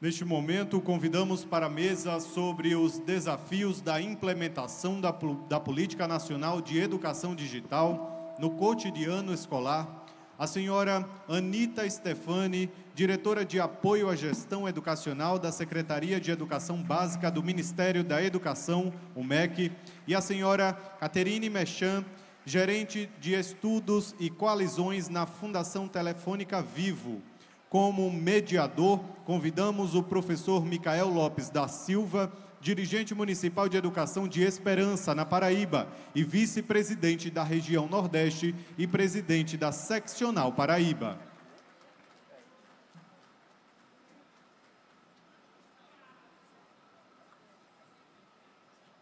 Neste momento, convidamos para a mesa sobre os desafios da implementação da Política Nacional de Educação Digital no cotidiano escolar, a senhora Anita Stefani, diretora de Apoio à Gestão Educacional da Secretaria de Educação Básica do Ministério da Educação, o MEC, e a senhora Caterine Mechan, gerente de Estudos e Coalizões na Fundação Telefônica Vivo. Como mediador, convidamos o professor Micael Lopes da Silva, dirigente municipal de educação de Esperança, na Paraíba, e vice-presidente da região Nordeste e presidente da Seccional Paraíba.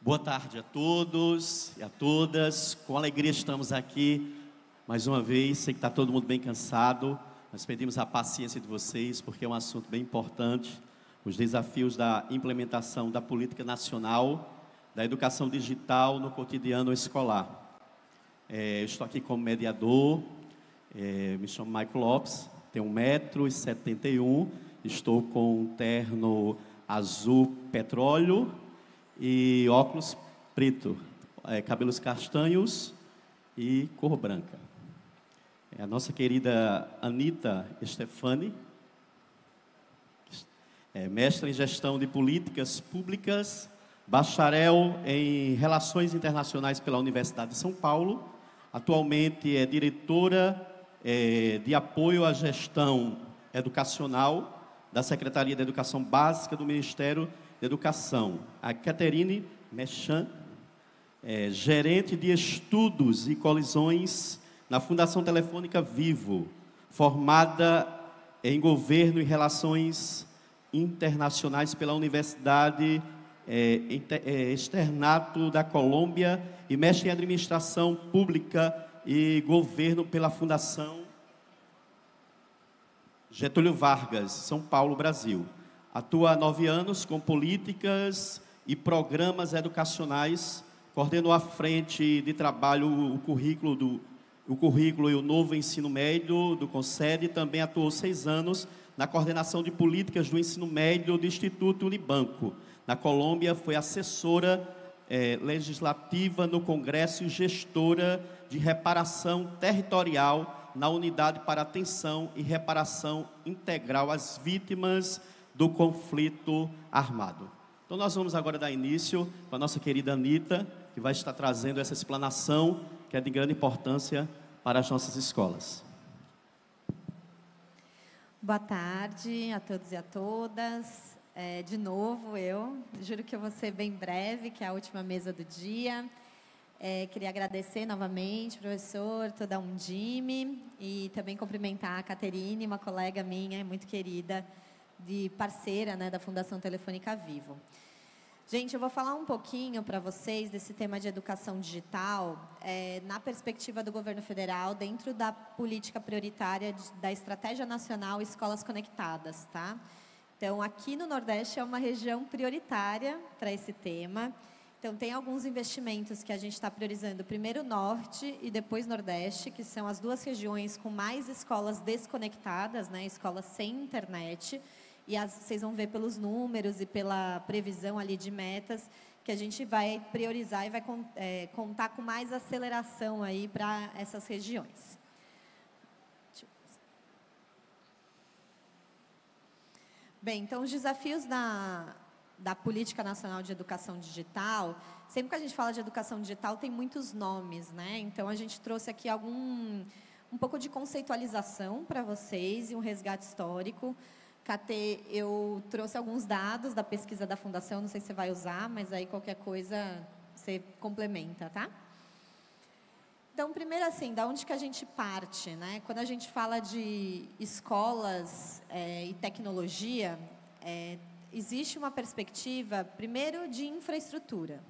Boa tarde a todos e a todas. Com alegria estamos aqui mais uma vez. Sei que está todo mundo bem cansado. Nós pedimos a paciência de vocês, porque é um assunto bem importante. Os desafios da implementação da política nacional da educação digital no cotidiano escolar. Eu estou aqui como mediador, me chamo Michael Lopes, tenho 1,71 m, estou com um terno azul petróleo e óculos preto, cabelos castanhos e cor branca. A nossa querida Anita Stefani, mestre em Gestão de Políticas Públicas, bacharel em Relações Internacionais pela Universidade de São Paulo, atualmente é diretora de Apoio à Gestão Educacional da Secretaria de Educação Básica do Ministério da Educação. A Caterine Mechan, gerente de Estudos e Coalizões na Fundação Telefônica Vivo, formada em Governo e Relações Internacionais pela Universidade Externato da Colômbia e mestre em Administração Pública e Governo pela Fundação Getúlio Vargas, São Paulo, Brasil. Atua há 9 anos com políticas e programas educacionais, coordenou à frente de trabalho o currículo e o novo ensino médio do CONSED, também atuou 6 anos na coordenação de políticas do ensino médio do Instituto Unibanco. Na Colômbia, foi assessora legislativa no Congresso e gestora de reparação territorial na Unidade para Atenção e Reparação Integral às Vítimas do Conflito Armado. Então, nós vamos agora dar início com a nossa querida Anita, que vai estar trazendo essa explanação que é de grande importância para as nossas escolas. Boa tarde a todos e a todas. De novo, eu juro que eu vou ser bem breve, que é a última mesa do dia. Queria agradecer novamente, professor, toda a Undime, e também cumprimentar a Caterine, uma colega minha, muito querida, de parceira, né, da Fundação Telefônica Vivo. Gente, eu vou falar um pouquinho para vocês desse tema de educação digital, na perspectiva do governo federal, dentro da política prioritária da Estratégia Nacional Escolas Conectadas, tá? Então, aqui no Nordeste é uma região prioritária para esse tema. Então, tem alguns investimentos que a gente está priorizando, primeiro Norte e depois Nordeste, que são as 2 regiões com mais escolas desconectadas, né, escolas sem internet. E vocês vão ver pelos números e pela previsão ali de metas que a gente vai priorizar e vai contar com mais aceleração aí para essas regiões. Bem, então os desafios da Política Nacional de Educação Digital, sempre que a gente fala de educação digital tem muitos nomes, né? Então a gente trouxe aqui um pouco de conceitualização para vocês e um resgate histórico. Catê, eu trouxe alguns dados da pesquisa da Fundação, não sei se você vai usar, mas aí qualquer coisa você complementa, tá? Então, primeiro assim, da onde que a gente parte, né? Quando a gente fala de escolas e tecnologia, existe uma perspectiva, primeiro, de infraestrutura,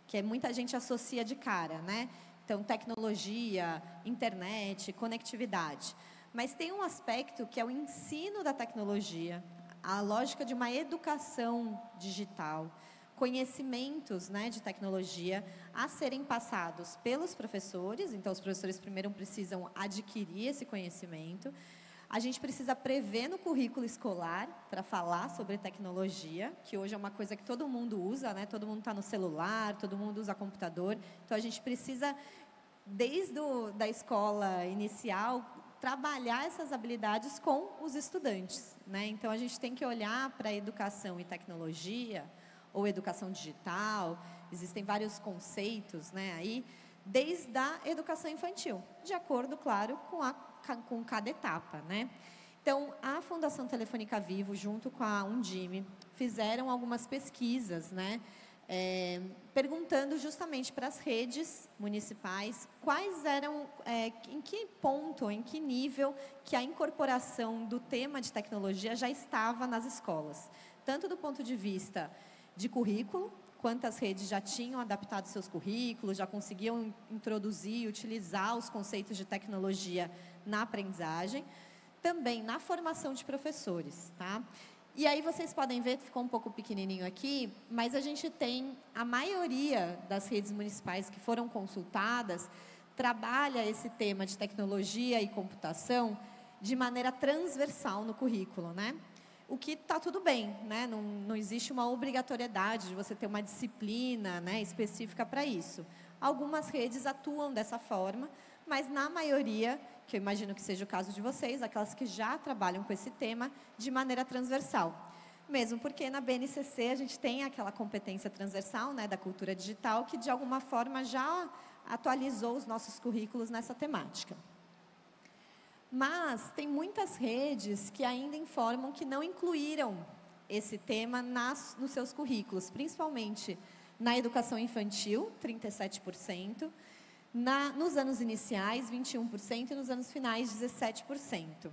que muita gente associa de cara, né? Então, tecnologia, internet, conectividade. Mas tem um aspecto que é o ensino da tecnologia, a lógica de uma educação digital, conhecimentos, né, de tecnologia a serem passados pelos professores. Então, os professores primeiro precisam adquirir esse conhecimento. A gente precisa prever no currículo escolar para falar sobre tecnologia, que hoje é uma coisa que todo mundo usa, né? Todo mundo está no celular, todo mundo usa computador. Então, a gente precisa, desde da escola inicial, trabalhar essas habilidades com os estudantes, né? Então, a gente tem que olhar para a educação e tecnologia, ou educação digital, existem vários conceitos, né, aí, desde a educação infantil, de acordo, claro, com cada etapa, né? Então, a Fundação Telefônica Vivo, junto com a Undime, fizeram algumas pesquisas, né, perguntando justamente para as redes municipais quais eram, em que ponto, em que nível que a incorporação do tema de tecnologia já estava nas escolas, tanto do ponto de vista de currículo, quantas redes já tinham adaptado seus currículos, já conseguiam introduzir, utilizar os conceitos de tecnologia na aprendizagem, também na formação de professores, tá? E aí vocês podem ver, ficou um pouco pequenininho aqui, mas a gente tem, a maioria das redes municipais que foram consultadas, trabalha esse tema de tecnologia e computação de maneira transversal no currículo, né? O que está tudo bem, né? Não existe uma obrigatoriedade de você ter uma disciplina, né, específica para isso. Algumas redes atuam dessa forma, mas na maioria, que eu imagino que seja o caso de vocês, aquelas que já trabalham com esse tema de maneira transversal. Mesmo porque na BNCC a gente tem aquela competência transversal, né, da cultura digital, que de alguma forma já atualizou os nossos currículos nessa temática. Mas tem muitas redes que ainda informam que não incluíram esse tema nos seus currículos, principalmente na educação infantil, 37%, nos anos iniciais, 21%, e nos anos finais, 17%.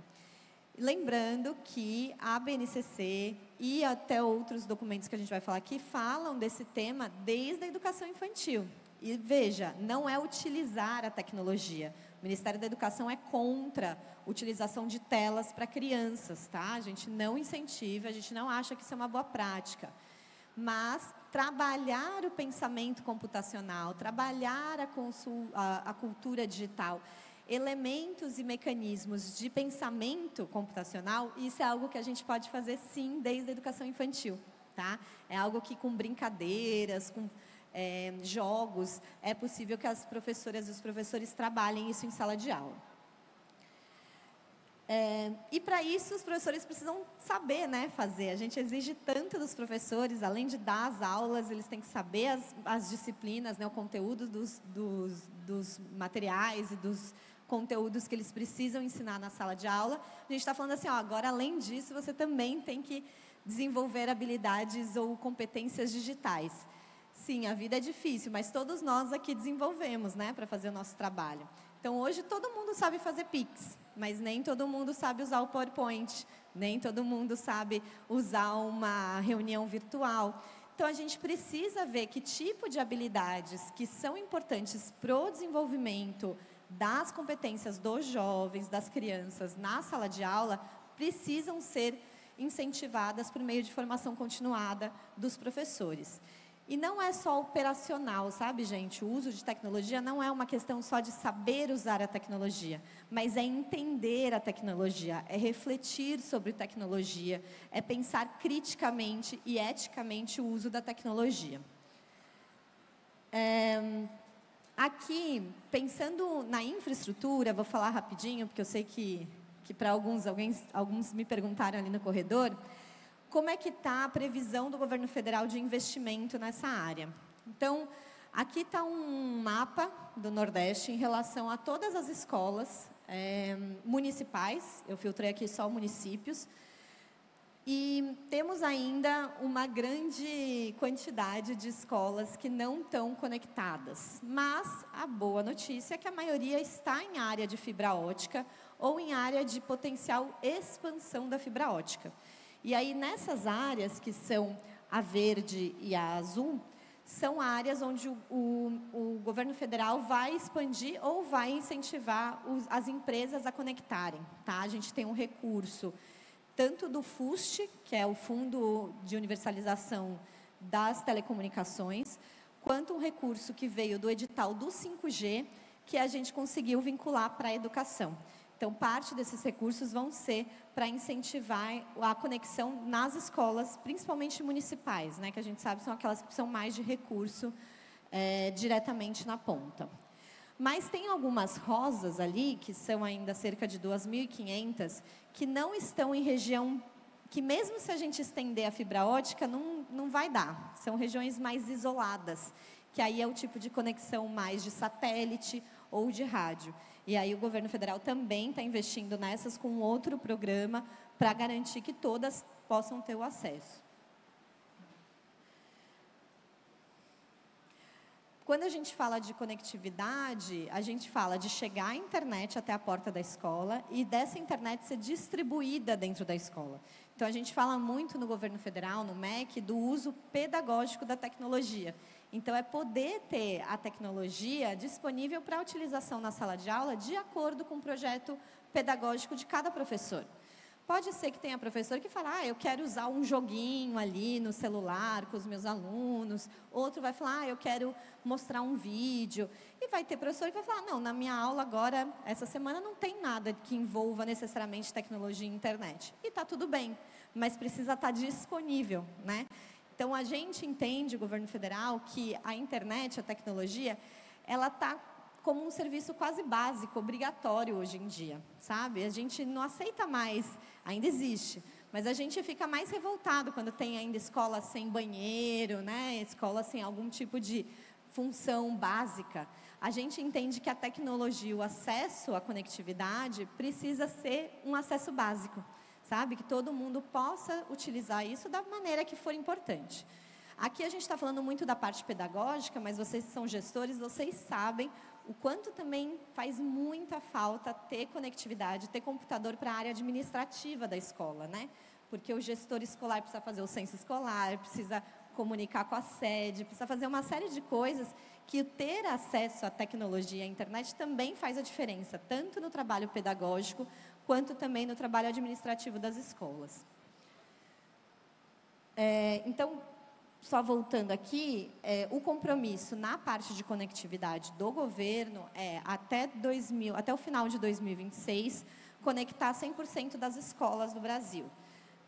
Lembrando que a BNCC e até outros documentos que a gente vai falar aqui falam desse tema desde a educação infantil. E veja, não é utilizar a tecnologia. O Ministério da Educação é contra a utilização de telas para crianças, tá? A gente não incentiva, a gente não acha que isso é uma boa prática. Mas trabalhar o pensamento computacional, trabalhar a cultura digital, elementos e mecanismos de pensamento computacional, isso é algo que a gente pode fazer, sim, desde a educação infantil, tá? É algo que com brincadeiras, com jogos, é possível que as professoras e os professores trabalhem isso em sala de aula. E para isso os professores precisam saber, né, fazer. A gente exige tanto dos professores, além de dar as aulas, eles têm que saber as disciplinas, né, o conteúdo dos materiais e dos conteúdos que eles precisam ensinar na sala de aula. A gente está falando assim, ó, agora além disso, você também tem que desenvolver habilidades ou competências digitais. Sim, a vida é difícil, mas todos nós aqui desenvolvemos, né, para fazer o nosso trabalho. Então, hoje, todo mundo sabe fazer Pix, mas nem todo mundo sabe usar o PowerPoint, nem todo mundo sabe usar uma reunião virtual. Então, a gente precisa ver que tipo de habilidades que são importantes para o desenvolvimento das competências dos jovens, das crianças, na sala de aula, precisam ser incentivadas por meio de formação continuada dos professores. E não é só operacional, sabe, gente? O uso de tecnologia não é uma questão só de saber usar a tecnologia, mas é entender a tecnologia, é refletir sobre tecnologia, é pensar criticamente e eticamente o uso da tecnologia. Aqui, pensando na infraestrutura, vou falar rapidinho, porque eu sei que para alguns me perguntaram ali no corredor, como é que está a previsão do governo federal de investimento nessa área. Então, aqui está um mapa do Nordeste em relação a todas as escolas municipais, eu filtrei aqui só municípios, e temos ainda uma grande quantidade de escolas que não estão conectadas. Mas a boa notícia é que a maioria está em área de fibra ótica ou em área de potencial expansão da fibra ótica. E aí, nessas áreas, que são a verde e a azul, são áreas onde o governo federal vai expandir ou vai incentivar as empresas a conectarem, tá? A gente tem um recurso, tanto do FUST, que é o Fundo de Universalização das Telecomunicações, quanto um recurso que veio do edital do 5G, que a gente conseguiu vincular para a educação. Então, parte desses recursos vão ser para incentivar a conexão nas escolas, principalmente municipais, né, que a gente sabe são aquelas que precisam mais de recurso diretamente na ponta. Mas tem algumas rosas ali, que são ainda cerca de 2.500, que não estão em região que, mesmo se a gente estender a fibra ótica, não vai dar. São regiões mais isoladas, que aí é o tipo de conexão mais de satélite ou de rádio. E aí o governo federal também está investindo nessas com outro programa para garantir que todas possam ter o acesso. Quando a gente fala de conectividade, a gente fala de chegar a internet até a porta da escola e dessa internet ser distribuída dentro da escola. Então, a gente fala muito no governo federal, no MEC, do uso pedagógico da tecnologia. Então, é poder ter a tecnologia disponível para utilização na sala de aula de acordo com o projeto pedagógico de cada professor. Pode ser que tenha professor que fala, eu quero usar um joguinho ali no celular com os meus alunos. Outro vai falar, eu quero mostrar um vídeo. E vai ter professor que vai falar, não, na minha aula agora, essa semana, não tem nada que envolva necessariamente tecnologia e internet. E está tudo bem, mas precisa estar disponível, né? Então, a gente entende, o governo federal, que a internet, a tecnologia, ela está como um serviço quase básico, obrigatório hoje em dia, sabe? A gente não aceita mais, ainda existe, mas a gente fica mais revoltado quando tem ainda escola sem banheiro, né? Escola sem algum tipo de função básica. A gente entende que a tecnologia, o acesso à conectividade, precisa ser um acesso básico, sabe? Que todo mundo possa utilizar isso da maneira que for importante. Aqui a gente está falando muito da parte pedagógica, mas vocês que são gestores, vocês sabem o quanto também faz muita falta ter conectividade, ter computador para a área administrativa da escola, né? Porque o gestor escolar precisa fazer o censo escolar, precisa comunicar com a sede, precisa fazer uma série de coisas que ter acesso à tecnologia e à internet também faz a diferença, tanto no trabalho pedagógico, quanto também no trabalho administrativo das escolas. Então, só voltando aqui, o compromisso na parte de conectividade do governo é, até o final de 2026, conectar 100% das escolas do Brasil.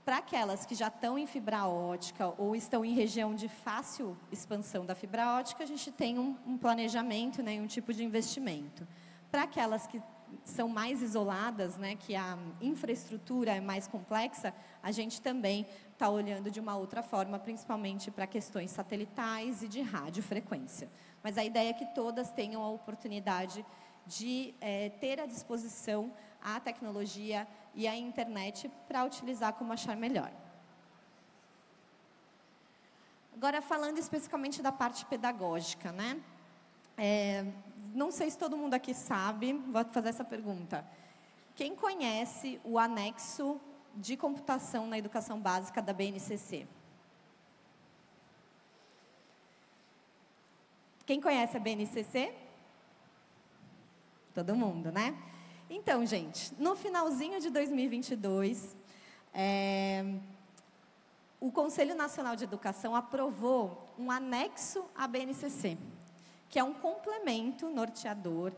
Para aquelas que já estão em fibra ótica ou estão em região de fácil expansão da fibra ótica, a gente tem um planejamento, né, um tipo de investimento. Para aquelas que são mais isoladas, né, que a infraestrutura é mais complexa, a gente também está olhando de uma outra forma, principalmente para questões satelitais e de radiofrequência. Mas a ideia é que todas tenham a oportunidade de ter à disposição a tecnologia e a internet para utilizar como achar melhor. Agora, falando especificamente da parte pedagógica, né? Não sei se todo mundo aqui sabe, vou fazer essa pergunta. Quem conhece o anexo de computação na educação básica da BNCC? Quem conhece a BNCC? Todo mundo, né? Então, gente, no finalzinho de 2022, o Conselho Nacional de Educação aprovou um anexo à BNCC, que é um complemento norteador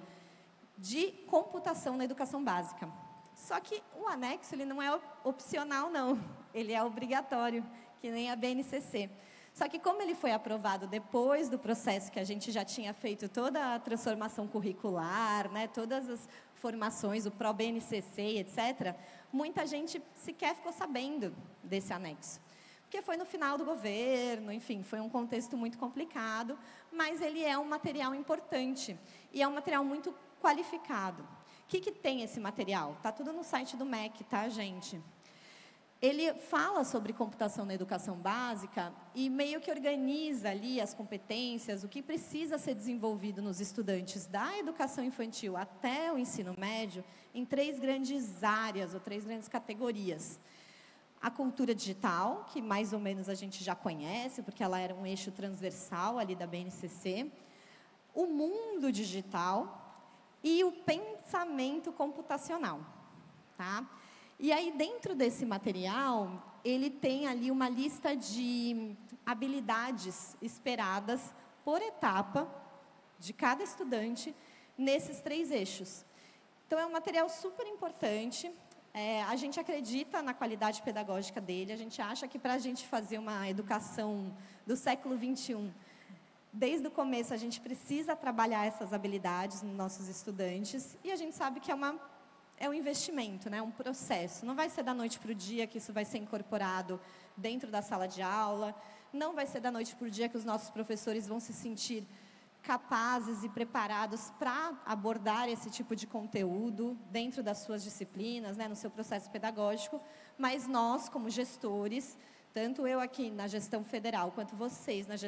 de computação na educação básica. Só que o anexo ele não é opcional, não. Ele é obrigatório, que nem a BNCC. Só que como ele foi aprovado depois do processo que a gente já tinha feito toda a transformação curricular, né, todas as formações, o pró-BNCC, etc., muita gente sequer ficou sabendo desse anexo. Porque foi no final do governo, enfim, foi um contexto muito complicado, mas ele é um material importante e é um material muito qualificado. O que tem esse material? Está tudo no site do MEC, tá, gente? Ele fala sobre computação na educação básica e meio que organiza ali as competências, o que precisa ser desenvolvido nos estudantes da educação infantil até o ensino médio, em 3 grandes áreas ou 3 grandes categorias. A cultura digital, que mais ou menos a gente já conhece, porque ela era um eixo transversal ali da BNCC. O mundo digital e o pensamento computacional, tá? E aí, dentro desse material, ele tem ali uma lista de habilidades esperadas por etapa de cada estudante nesses 3 eixos. Então, é um material super importante. A gente acredita na qualidade pedagógica dele, a gente acha que para a gente fazer uma educação do século XXI, desde o começo a gente precisa trabalhar essas habilidades nos nossos estudantes, e a gente sabe que é um investimento, né? Um processo. Não vai ser da noite para o dia que isso vai ser incorporado dentro da sala de aula, não vai ser da noite para o dia que os nossos professores vão se sentir capazes e preparados para abordar esse tipo de conteúdo dentro das suas disciplinas, né, no seu processo pedagógico, mas nós, como gestores, tanto eu aqui na gestão federal, quanto vocês nas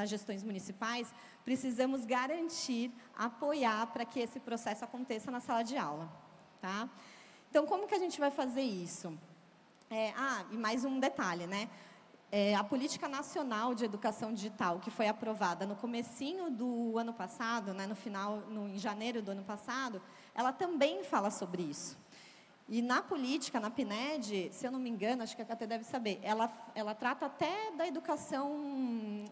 gestões municipais, precisamos garantir, apoiar para que esse processo aconteça na sala de aula. Tá? Então, como que a gente vai fazer isso? E mais um detalhe, né? A Política Nacional de Educação Digital, que foi aprovada no comecinho do ano passado, né, em janeiro do ano passado, ela também fala sobre isso. E na política, na PNED, se eu não me engano, acho que a Cate deve saber, ela trata até da educação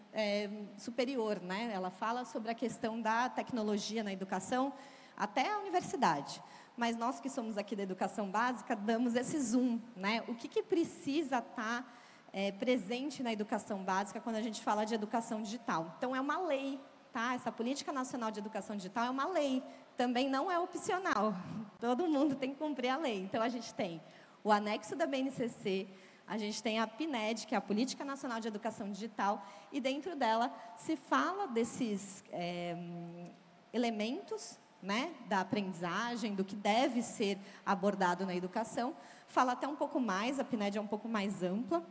superior, né? Ela fala sobre a questão da tecnologia na educação até a universidade. Mas nós que somos aqui da educação básica, damos esse zoom, né? O que precisa estar presente na educação básica quando a gente fala de educação digital. Então, é uma lei, tá? Essa Política Nacional de Educação Digital é uma lei, também não é opcional. Todo mundo tem que cumprir a lei. Então, a gente tem o anexo da BNCC, a gente tem a PNED, que é a Política Nacional de Educação Digital, e dentro dela se fala desses elementos, né, da aprendizagem, do que deve ser abordado na educação. Fala até um pouco mais, a PNED é um pouco mais ampla,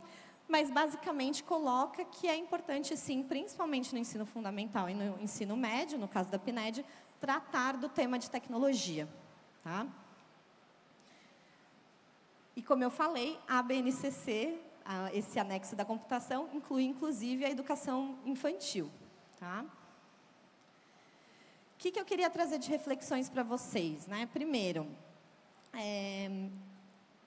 mas basicamente coloca que é importante, sim, principalmente no ensino fundamental e no ensino médio, no caso da PNED, tratar do tema de tecnologia. Tá? E como eu falei, a BNCC, esse anexo da computação, inclui inclusive a educação infantil. Tá? O que eu queria trazer de reflexões para vocês, né? Primeiro,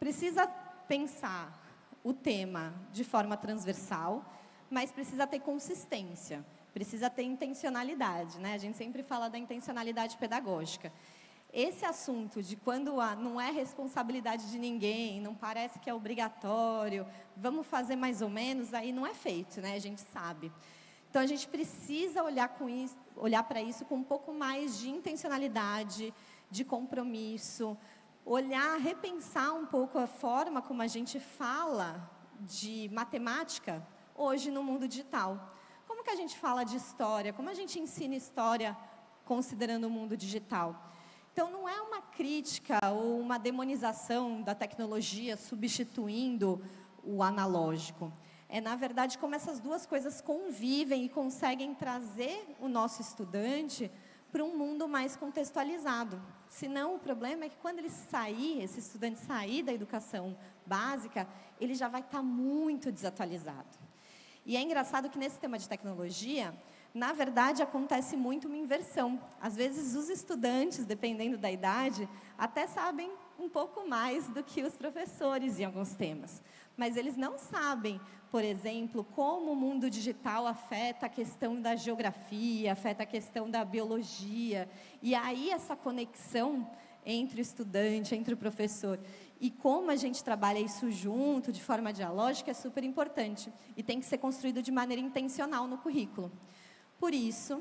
precisa pensar o tema de forma transversal, mas precisa ter consistência, precisa ter intencionalidade, né? A gente sempre fala da intencionalidade pedagógica. Esse assunto de quando não é responsabilidade de ninguém, não parece que é obrigatório, vamos fazer mais ou menos, aí não é feito, né? A gente sabe. Então, a gente precisa olhar para isso com um pouco mais de intencionalidade, de compromisso, repensar um pouco a forma como a gente fala de matemática hoje no mundo digital. Como que a gente fala de história? Como a gente ensina história considerando o mundo digital? Então, não é uma crítica ou uma demonização da tecnologia substituindo o analógico. Na verdade, como essas duas coisas convivem e conseguem trazer o nosso estudante para um mundo mais contextualizado. Senão, o problema é que quando esse estudante sair da educação básica, ele já vai estar muito desatualizado. E é engraçado que nesse tema de tecnologia, na verdade, acontece muito uma inversão. Às vezes, os estudantes, dependendo da idade, até sabem um pouco mais do que os professores em alguns temas. Mas eles não sabem, por exemplo, como o mundo digital afeta a questão da geografia, afeta a questão da biologia. E aí, essa conexão entre o estudante, entre o professor, e como a gente trabalha isso junto, de forma dialógica, é super importante. E tem que ser construído de maneira intencional no currículo. Por isso,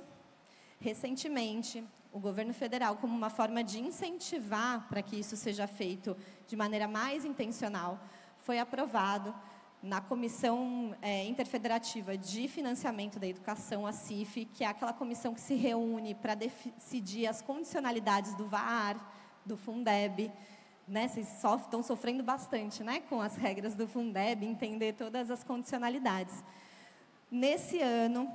recentemente, o governo federal, como uma forma de incentivar para que isso seja feito de maneira mais intencional, foi aprovado na Comissão Interfederativa de Financiamento da Educação, a CIF, que é aquela comissão que se reúne para decidir as condicionalidades do VAR, do Fundeb. Né? Vocês estão sofrendo bastante, né, com as regras do Fundeb, entender todas as condicionalidades. Nesse ano,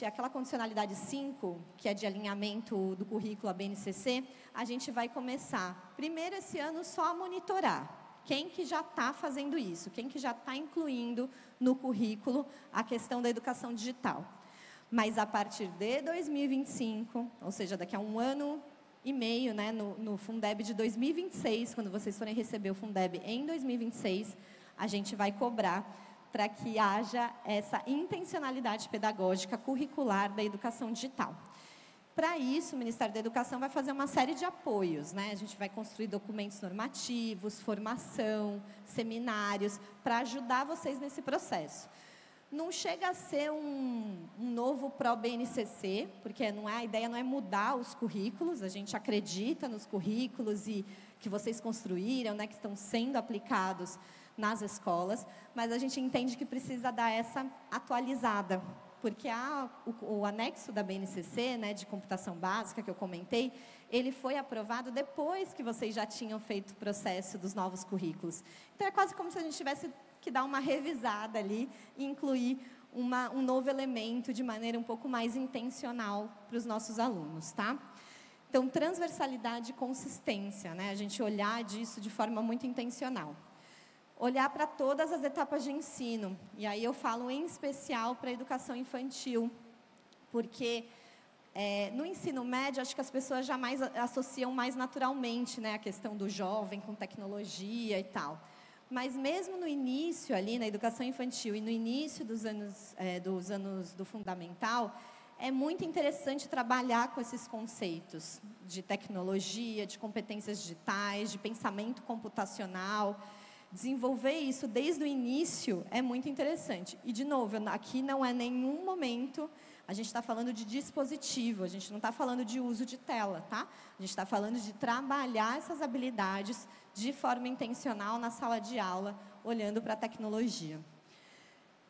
aquela condicionalidade 5, que é de alinhamento do currículo à BNCC, a gente vai começar, primeiro esse ano, só a monitorar. Quem que já está fazendo isso? Quem que já está incluindo no currículo a questão da educação digital? Mas a partir de 2025, ou seja, daqui a 1 ano e meio, né, no Fundeb de 2026, quando vocês forem receber o Fundeb em 2026, a gente vai cobrar para que haja essa intencionalidade pedagógica curricular da educação digital. Para isso, o Ministério da Educação vai fazer uma série de apoios, né? A gente vai construir documentos normativos, formação, seminários, para ajudar vocês nesse processo. Não chega a ser um novo Pro-BNCC, porque a ideia não é mudar os currículos, a gente acredita nos currículos e que vocês construíram, né, que estão sendo aplicados nas escolas, mas a gente entende que precisa dar essa atualizada, porque o anexo da BNCC, né, de computação básica, que eu comentei, ele foi aprovado depois que vocês já tinham feito o processo dos novos currículos. Então, é quase como se a gente tivesse que dar uma revisada ali e incluir um novo elemento de maneira um pouco mais intencional para os nossos alunos, tá? Então, transversalidade e consistência, né? A gente olhar disso de forma muito intencional. Olhar para todas as etapas de ensino, e aí eu falo em especial para a educação infantil, porque no ensino médio, acho que as pessoas já associam mais naturalmente, né, a questão do jovem com tecnologia e tal. Mas mesmo no início ali, na educação infantil e no início dos anos do fundamental, é muito interessante trabalhar com esses conceitos de tecnologia, de competências digitais, de pensamento computacional. Desenvolver isso desde o início é muito interessante. E, de novo, aqui não é nenhum momento, a gente está falando de dispositivo, a gente não está falando de uso de tela, tá? A gente está falando de trabalhar essas habilidades de forma intencional na sala de aula, olhando para a tecnologia.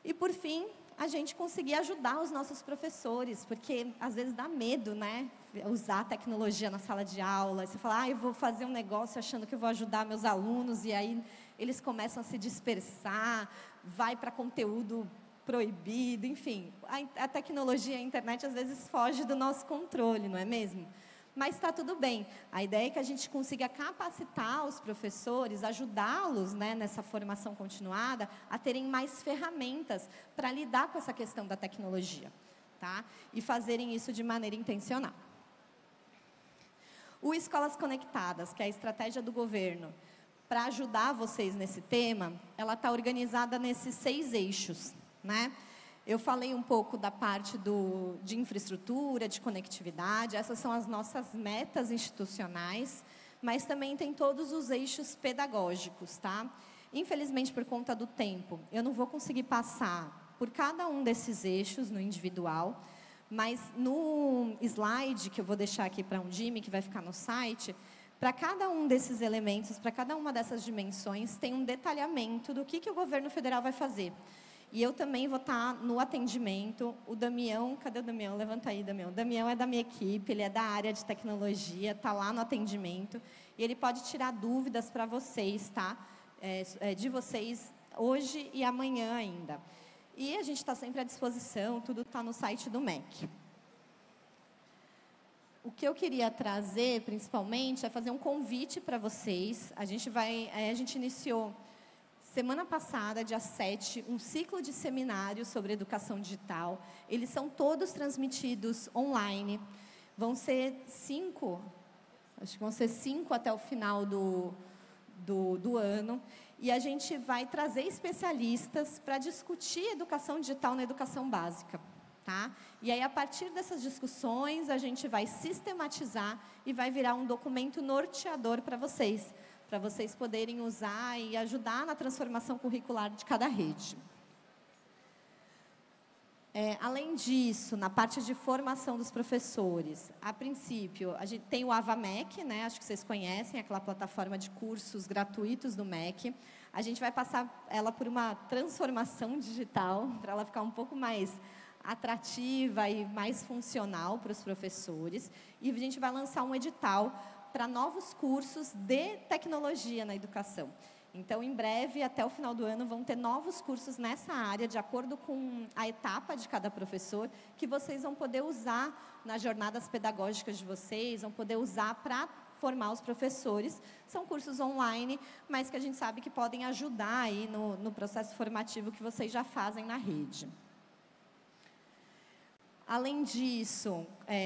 E, por fim, a gente conseguir ajudar os nossos professores, porque às vezes dá medo, né? Usar a tecnologia na sala de aula. Você fala, eu vou fazer um negócio achando que eu vou ajudar meus alunos, e aí eles começam a se dispersar, vai para conteúdo proibido, enfim. A tecnologia, a internet, às vezes foge do nosso controle, não é mesmo? Mas está tudo bem. A ideia é que a gente consiga capacitar os professores, ajudá-los, né, nessa formação continuada, a terem mais ferramentas para lidar com essa questão da tecnologia, tá? E fazerem isso de maneira intencional. O Escolas Conectadas, que é a estratégia do governo para ajudar vocês nesse tema, ela está organizada nesses 6 eixos, né? Eu falei um pouco da parte de infraestrutura, de conectividade, essas são as nossas metas institucionais, mas também tem todos os eixos pedagógicos, tá? Infelizmente, por conta do tempo, eu não vou conseguir passar por cada um desses eixos no individual, mas no slide, que eu vou deixar aqui para um Jimmy, que vai ficar no site, para cada um desses elementos, para cada uma dessas dimensões, tem um detalhamento do que o governo federal vai fazer. E eu também vou estar no atendimento. O Damião, cadê o Damião? Levanta aí, Damião. O Damião é da minha equipe, ele é da área de tecnologia, está lá no atendimento. E ele pode tirar dúvidas para vocês, tá? De vocês hoje e amanhã ainda. E a gente está sempre à disposição, tudo está no site do MEC. O que eu queria trazer, principalmente, é fazer um convite para vocês. A gente iniciou semana passada, dia 7, um ciclo de seminários sobre educação digital. Eles são todos transmitidos online. Vão ser 5, acho que vão ser 5 até o final do ano. E a gente vai trazer especialistas para discutir educação digital na educação básica, tá? E aí, a partir dessas discussões, a gente vai sistematizar e vai virar um documento norteador para vocês poderem usar e ajudar na transformação curricular de cada rede. Além disso, na parte de formação dos professores, a princípio, a gente tem o AvaMEC, né? Acho que vocês conhecem, aquela plataforma de cursos gratuitos do MEC. A gente vai passar ela por uma transformação digital, para ela ficar um pouco mais atrativa e mais funcional para os professores. E a gente vai lançar um edital para novos cursos de tecnologia na educação. Então, em breve, até o final do ano, vão ter novos cursos nessa área, de acordo com a etapa de cada professor, que vocês vão poder usar nas jornadas pedagógicas de vocês, vão poder usar para formar os professores. São cursos online, mas que a gente sabe que podem ajudar aí no processo formativo que vocês já fazem na rede. Além disso,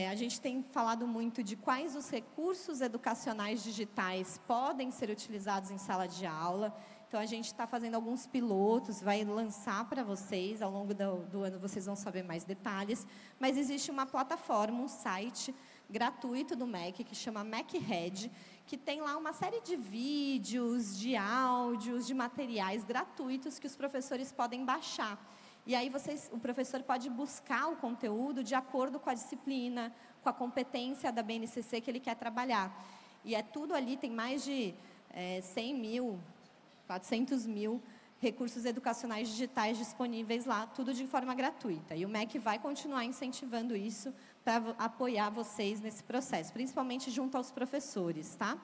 a gente tem falado muito de quais os recursos educacionais digitais podem ser utilizados em sala de aula. Então, a gente está fazendo alguns pilotos, vai lançar para vocês, ao longo do ano vocês vão saber mais detalhes, mas existe uma plataforma, um site gratuito do MEC, que chama MECRED, que tem lá uma série de vídeos, de áudios, de materiais gratuitos que os professores podem baixar. E aí o professor pode buscar o conteúdo de acordo com a disciplina, com a competência da BNCC que ele quer trabalhar. E é tudo ali, tem mais de 100 mil, 400 mil recursos educacionais digitais disponíveis lá, tudo de forma gratuita. E o MEC vai continuar incentivando isso para apoiar vocês nesse processo, principalmente junto aos professores, tá?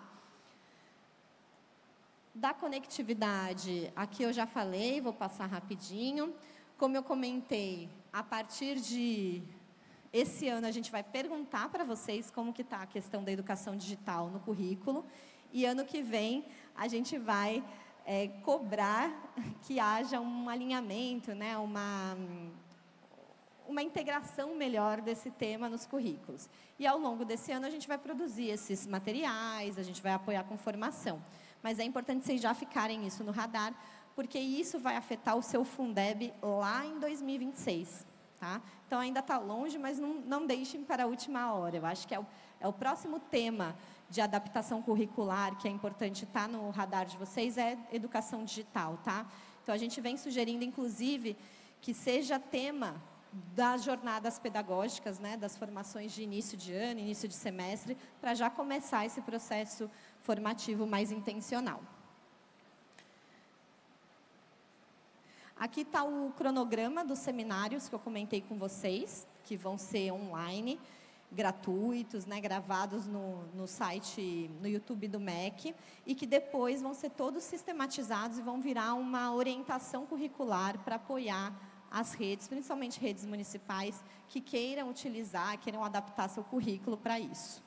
Da conectividade, aqui eu já falei, vou passar rapidinho. Como eu comentei, a partir de esse ano a gente vai perguntar para vocês como que está a questão da educação digital no currículo. E ano que vem a gente vai cobrar que haja um alinhamento, né, uma integração melhor desse tema nos currículos. E ao longo desse ano a gente vai produzir esses materiais, a gente vai apoiar com formação. Mas é importante vocês já ficarem isso no radar, porque isso vai afetar o seu Fundeb lá em 2026. Tá? Então, ainda está longe, mas não deixem para a última hora. Eu acho que é o próximo tema de adaptação curricular que é importante estar no radar de vocês, é educação digital. Tá? Então, a gente vem sugerindo, inclusive, que seja tema das jornadas pedagógicas, né, das formações de início de ano, início de semestre, para já começar esse processo formativo mais intencional. Aqui está o cronograma dos seminários que eu comentei com vocês, que vão ser online, gratuitos, né, gravados no site, no YouTube do MEC, e que depois vão ser todos sistematizados e vão virar uma orientação curricular para apoiar as redes, principalmente redes municipais, que queiram utilizar, queiram adaptar seu currículo para isso.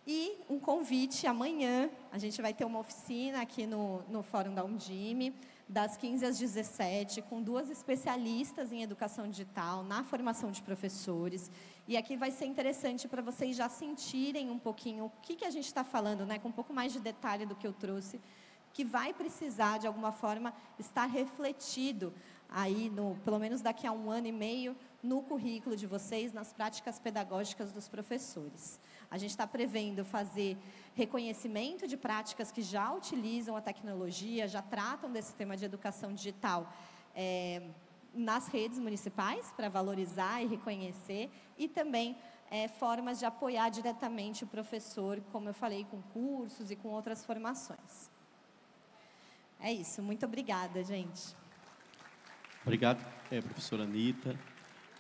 E um convite, amanhã, a gente vai ter uma oficina aqui no Fórum da Undime, das 15 às 17, com 2 especialistas em educação digital, na formação de professores. E aqui vai ser interessante para vocês já sentirem um pouquinho o que a gente está falando, né, com um pouco mais de detalhe do que eu trouxe, que vai precisar, de alguma forma, estar refletido aí, pelo menos daqui a 1 ano e meio, no currículo de vocês, nas práticas pedagógicas dos professores. A gente está prevendo fazer reconhecimento de práticas que já utilizam a tecnologia, já tratam desse tema de educação digital nas redes municipais, para valorizar e reconhecer, e também formas de apoiar diretamente o professor, como eu falei, com cursos e com outras formações. É isso, muito obrigada, gente. Obrigado, professora Anita.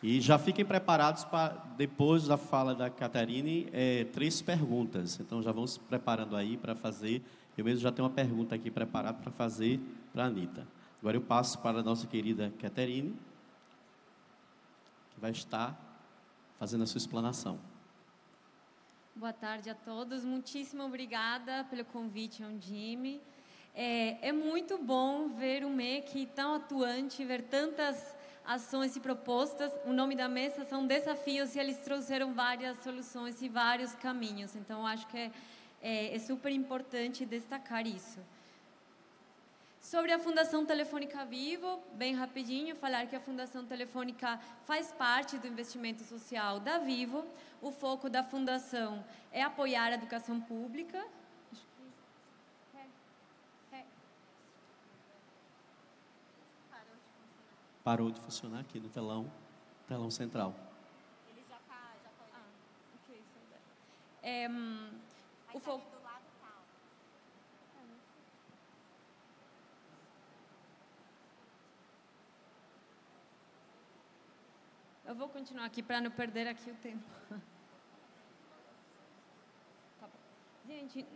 E já fiquem preparados para, depois da fala da Caterine, 3 perguntas. Então, já vão se preparando aí para fazer. Eu mesmo já tenho uma pergunta aqui preparada para fazer para a Anita. Agora eu passo para a nossa querida Caterine, que vai estar fazendo a sua explanação. Boa tarde a todos. Muitíssimo obrigada pelo convite ao Undime. É muito bom ver o MEC tão atuante, ver tantas ações e propostas. O nome da mesa são desafios e eles trouxeram várias soluções e vários caminhos. Então, acho que é super importante destacar isso. Sobre a Fundação Telefônica Vivo, bem rapidinho, falar que a Fundação Telefônica faz parte do investimento social da Vivo. O foco da Fundação é apoiar a educação pública. Parou de funcionar aqui no telão central. Ele já está O foco do lado tal. Eu vou continuar aqui para não perder aqui o tempo. Tá bom. Gente,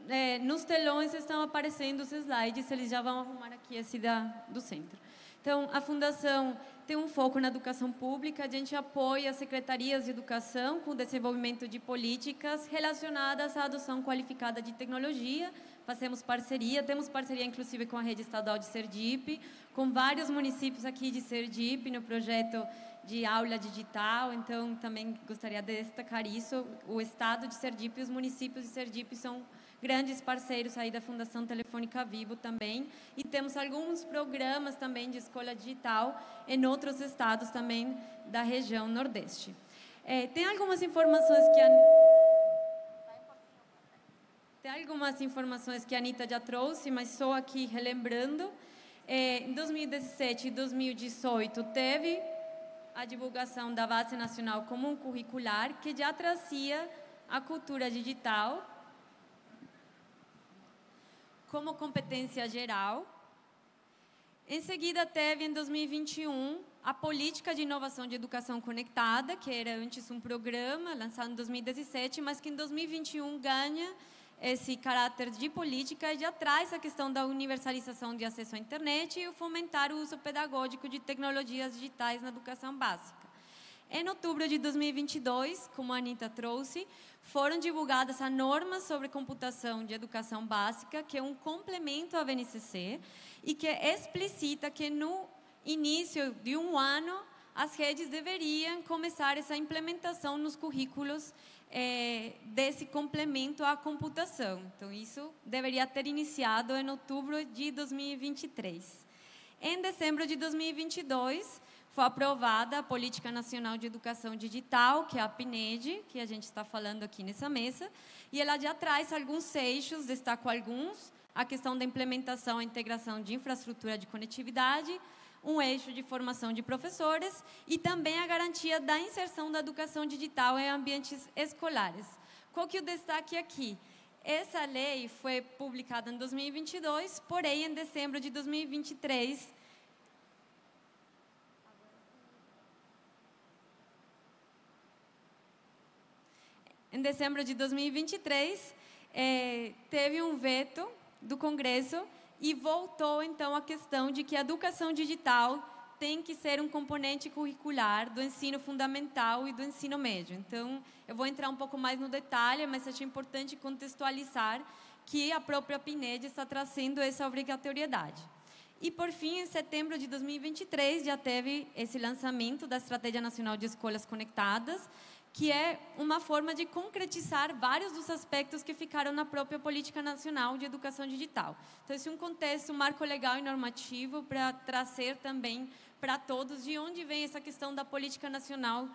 nos telões estão aparecendo os slides, eles já vão arrumar aqui esse do centro. Então, a Fundação tem um foco na educação pública, a gente apoia as secretarias de educação com o desenvolvimento de políticas relacionadas à adoção qualificada de tecnologia. Fazemos parceria, temos parceria inclusive com a Rede Estadual de Sergipe, com vários municípios aqui de Sergipe, no projeto de aula digital, então também gostaria de destacar isso. O Estado de Sergipe e os municípios de Sergipe são grandes parceiros aí da Fundação Telefônica Vivo também, e temos alguns programas também de escola digital em outros estados também da região Nordeste. Tem algumas informações que a Anitta já trouxe, mas só aqui relembrando. Em 2017 e 2018 teve a divulgação da Base Nacional Comum Curricular, que já trazia a cultura digital como competência geral. Em seguida, teve, em 2021, a Política de Inovação de Educação Conectada, que era antes um programa lançado em 2017, mas que em 2021 ganha esse caráter de política e já traz a questão da universalização de acesso à internet e o fomentar o uso pedagógico de tecnologias digitais na educação básica. Em outubro de 2022, como a Anitta trouxe, foram divulgadas as normas sobre computação de educação básica, que é um complemento à BNCC e que explicita que no início de um ano as redes deveriam começar essa implementação nos currículos desse complemento à computação. Então, isso deveria ter iniciado em outubro de 2023. Em dezembro de 2022, foi aprovada a Política Nacional de Educação Digital, que é a PNED, que a gente está falando aqui nessa mesa, e ela já traz alguns eixos, destaco alguns: a questão da implementação e integração de infraestrutura de conectividade, um eixo de formação de professores e também a garantia da inserção da educação digital em ambientes escolares. Qual que é o destaque aqui? Essa lei foi publicada em 2022, porém, em dezembro de 2023, teve um veto do Congresso e voltou, então, a questão de que a educação digital tem que ser um componente curricular do ensino fundamental e do ensino médio. Então, eu vou entrar um pouco mais no detalhe, mas acho importante contextualizar que a própria PNED está trazendo essa obrigatoriedade. E, por fim, em setembro de 2023, já teve esse lançamento da Estratégia Nacional de Escolas Conectadas, que é uma forma de concretizar vários dos aspectos que ficaram na própria Política Nacional de Educação Digital. Então, esse é um contexto, um marco legal e normativo para trazer também para todos de onde vem essa questão da Política Nacional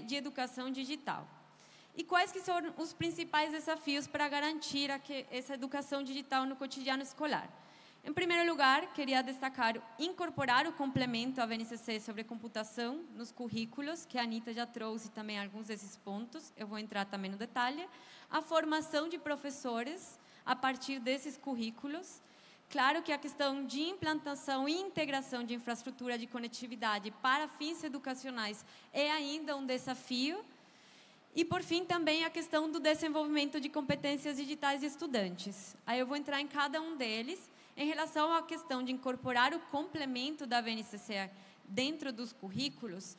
de Educação Digital. E quais que são os principais desafios para garantir essa educação digital no cotidiano escolar? Em primeiro lugar, queria destacar incorporar o complemento à BNCC sobre computação nos currículos, que a Anitta já trouxe também alguns desses pontos, eu vou entrar também no detalhe. A formação de professores a partir desses currículos. Claro que a questão de implantação e integração de infraestrutura de conectividade para fins educacionais é ainda um desafio. E, por fim, também a questão do desenvolvimento de competências digitais de estudantes. Aí eu vou entrar em cada um deles. Em relação à questão de incorporar o complemento da BNCC dentro dos currículos,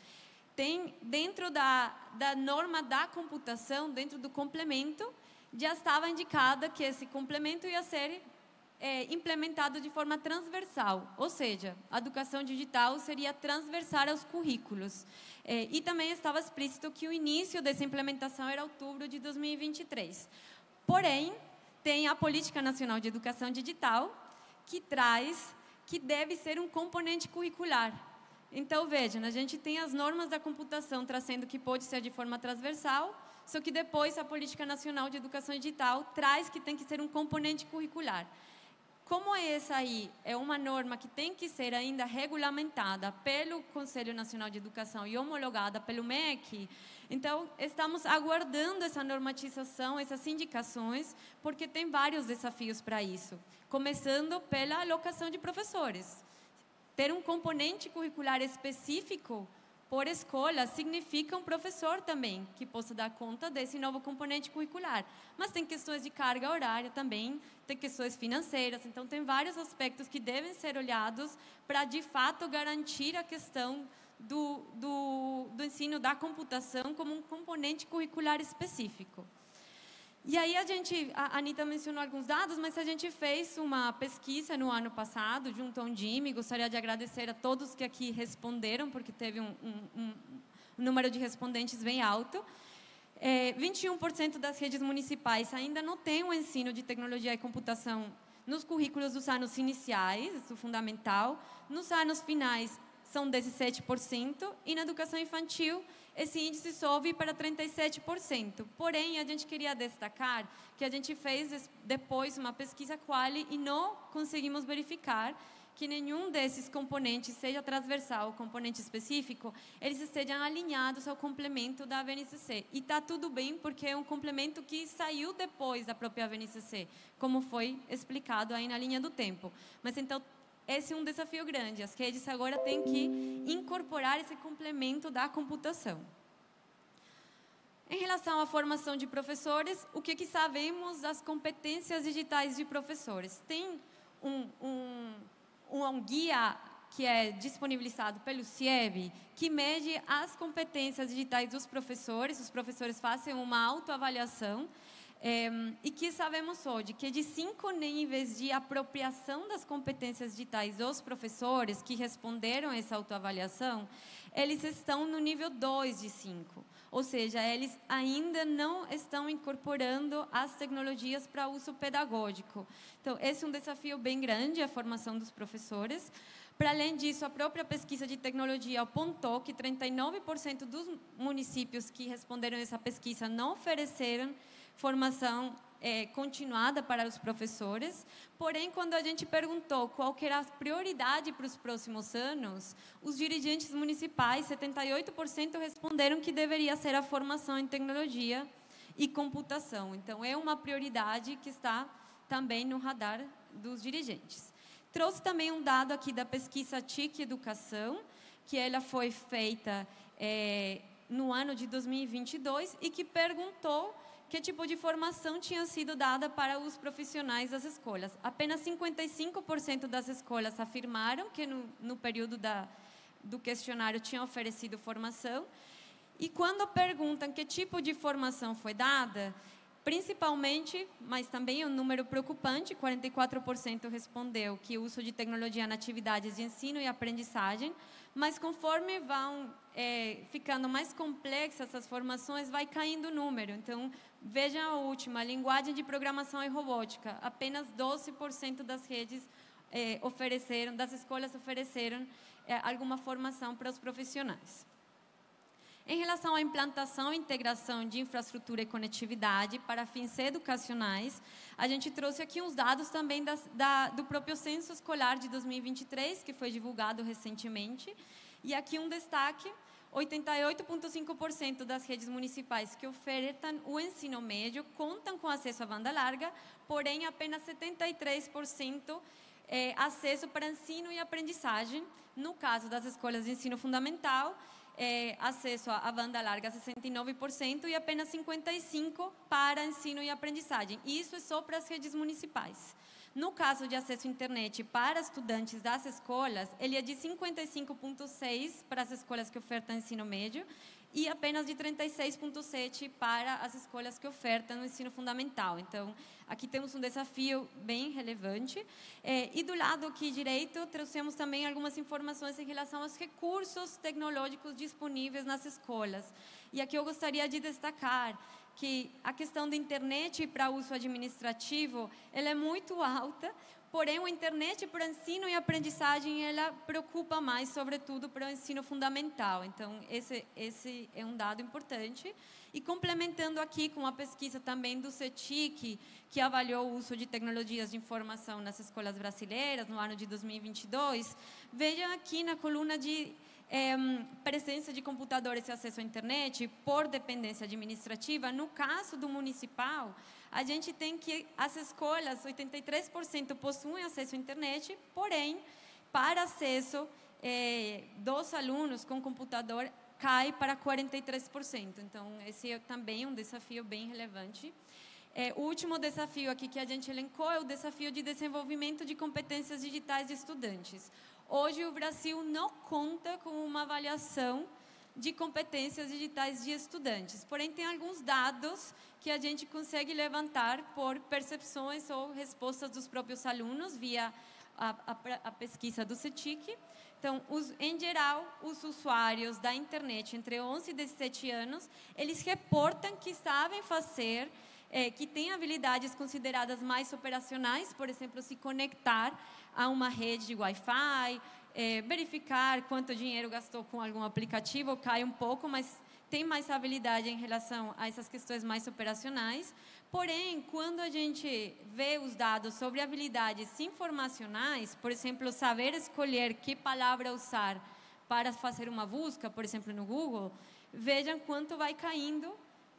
tem dentro da norma da computação, dentro do complemento, já estava indicada que esse complemento ia ser implementado de forma transversal, ou seja, a educação digital seria transversal aos currículos. E também estava explícito que o início dessa implementação era outubro de 2023. Porém, tem a Política Nacional de Educação Digital, que traz que deve ser um componente curricular. Então, vejam, a gente tem as normas da computação trazendo que pode ser de forma transversal, só que depois a Política Nacional de Educação Digital traz que tem que ser um componente curricular. Como essa aí é uma norma que tem que ser ainda regulamentada pelo Conselho Nacional de Educação e homologada pelo MEC, então estamos aguardando essa normatização, essas indicações, porque tem vários desafios para isso. Começando pela alocação de professores. Ter um componente curricular específico por escola significa um professor também que possa dar conta desse novo componente curricular. Mas tem questões de carga horária também, tem questões financeiras, então tem vários aspectos que devem ser olhados para, de fato, garantir a questão do ensino da computação como um componente curricular específico. E aí a Anitta mencionou alguns dados, mas a gente fez uma pesquisa no ano passado, junto ao Undime. Gostaria de agradecer a todos que aqui responderam, porque teve um número de respondentes bem alto. 21% das redes municipais ainda não têm o ensino de tecnologia e computação nos currículos dos anos iniciais, do fundamental. Nos anos finais, são 17%, e na educação infantil, esse índice sobe para 37%. Porém, a gente queria destacar que a gente fez depois uma pesquisa quali e não conseguimos verificar que nenhum desses componentes, seja transversal ou componente específico, eles estejam alinhados ao complemento da BNCC. E está tudo bem, porque é um complemento que saiu depois da própria BNCC, como foi explicado aí na linha do tempo. Mas, então, esse é um desafio grande. As redes agora têm que incorporar esse complemento da computação. Em relação à formação de professores, o que sabemos das competências digitais de professores? Tem um guia que é disponibilizado pelo CIEB, que mede as competências digitais dos professores. Os professores fazem uma autoavaliação. E que sabemos hoje que de 5 níveis de apropriação das competências digitais dos professores que responderam a essa autoavaliação, eles estão no nível 2 de 5. Ou seja, eles ainda não estão incorporando as tecnologias para uso pedagógico. Então, esse é um desafio bem grande, a formação dos professores. Para além disso, a própria pesquisa de tecnologia apontou que 39% dos municípios que responderam a essa pesquisa não ofereceram formação continuada para os professores. Porém, quando a gente perguntou qual que era a prioridade para os próximos anos, os dirigentes municipais, 78%, responderam que deveria ser a formação em tecnologia e computação. Então, é uma prioridade que está também no radar dos dirigentes. Trouxe também um dado aqui da pesquisa TIC Educação, que ela foi feita no ano de 2022 e que perguntou que tipo de formação tinha sido dada para os profissionais das escolas. Apenas 55% das escolas afirmaram que no período do questionário tinham oferecido formação. E quando perguntam que tipo de formação foi dada, principalmente, mas também é um número preocupante, 44% respondeu que o uso de tecnologia na atividades de ensino e aprendizagem, mas conforme vão ficando mais complexas essas formações, vai caindo o número. Então, vejam a última, linguagem de programação e robótica. Apenas 12% das redes das escolas ofereceram alguma formação para os profissionais. Em relação à implantação e integração de infraestrutura e conectividade para fins educacionais, a gente trouxe aqui uns dados também do próprio Censo Escolar de 2023, que foi divulgado recentemente. E aqui um destaque: 88,5% das redes municipais que ofertam o ensino médio contam com acesso à banda larga, porém apenas 73% acesso para ensino e aprendizagem. No caso das escolas de ensino fundamental, acesso à banda larga 69% e apenas 55% para ensino e aprendizagem. E isso é só para as redes municipais. No caso de acesso à internet para estudantes das escolas, ele é de 55,6% para as escolas que ofertam ensino médio e apenas de 36,7% para as escolas que ofertam o ensino fundamental. Então, aqui temos um desafio bem relevante. E do lado aqui direito, trouxemos também algumas informações em relação aos recursos tecnológicos disponíveis nas escolas. E aqui eu gostaria de destacar que a questão da internet para uso administrativo, ela é muito alta, porém a internet para ensino e aprendizagem, ela preocupa mais, sobretudo para o ensino fundamental. Então, esse é um dado importante. E complementando aqui com a pesquisa também do CETIC, que avaliou o uso de tecnologias de informação nas escolas brasileiras no ano de 2022, vejam aqui na coluna de presença de computadores e acesso à internet por dependência administrativa. No caso do municipal, a gente tem que as escolas, 83% possuem acesso à internet, porém, para acesso dos alunos com computador, cai para 43%. Então, esse é também um desafio bem relevante. O último desafio aqui que a gente elencou é o desafio de desenvolvimento de competências digitais de estudantes. Hoje, o Brasil não conta com uma avaliação de competências digitais de estudantes. Porém, tem alguns dados que a gente consegue levantar por percepções ou respostas dos próprios alunos via a pesquisa do CETIC. Então, em geral, os usuários da internet entre 11 e 17 anos, eles reportam que sabem fazer, que têm habilidades consideradas mais operacionais, por exemplo, se conectar a uma rede de Wi-Fi, verificar quanto dinheiro gastou com algum aplicativo, cai um pouco, mas tem mais habilidade em relação a essas questões mais operacionais. Porém, quando a gente vê os dados sobre habilidades informacionais, por exemplo, saber escolher que palavra usar para fazer uma busca, por exemplo, no Google, vejam quanto vai caindo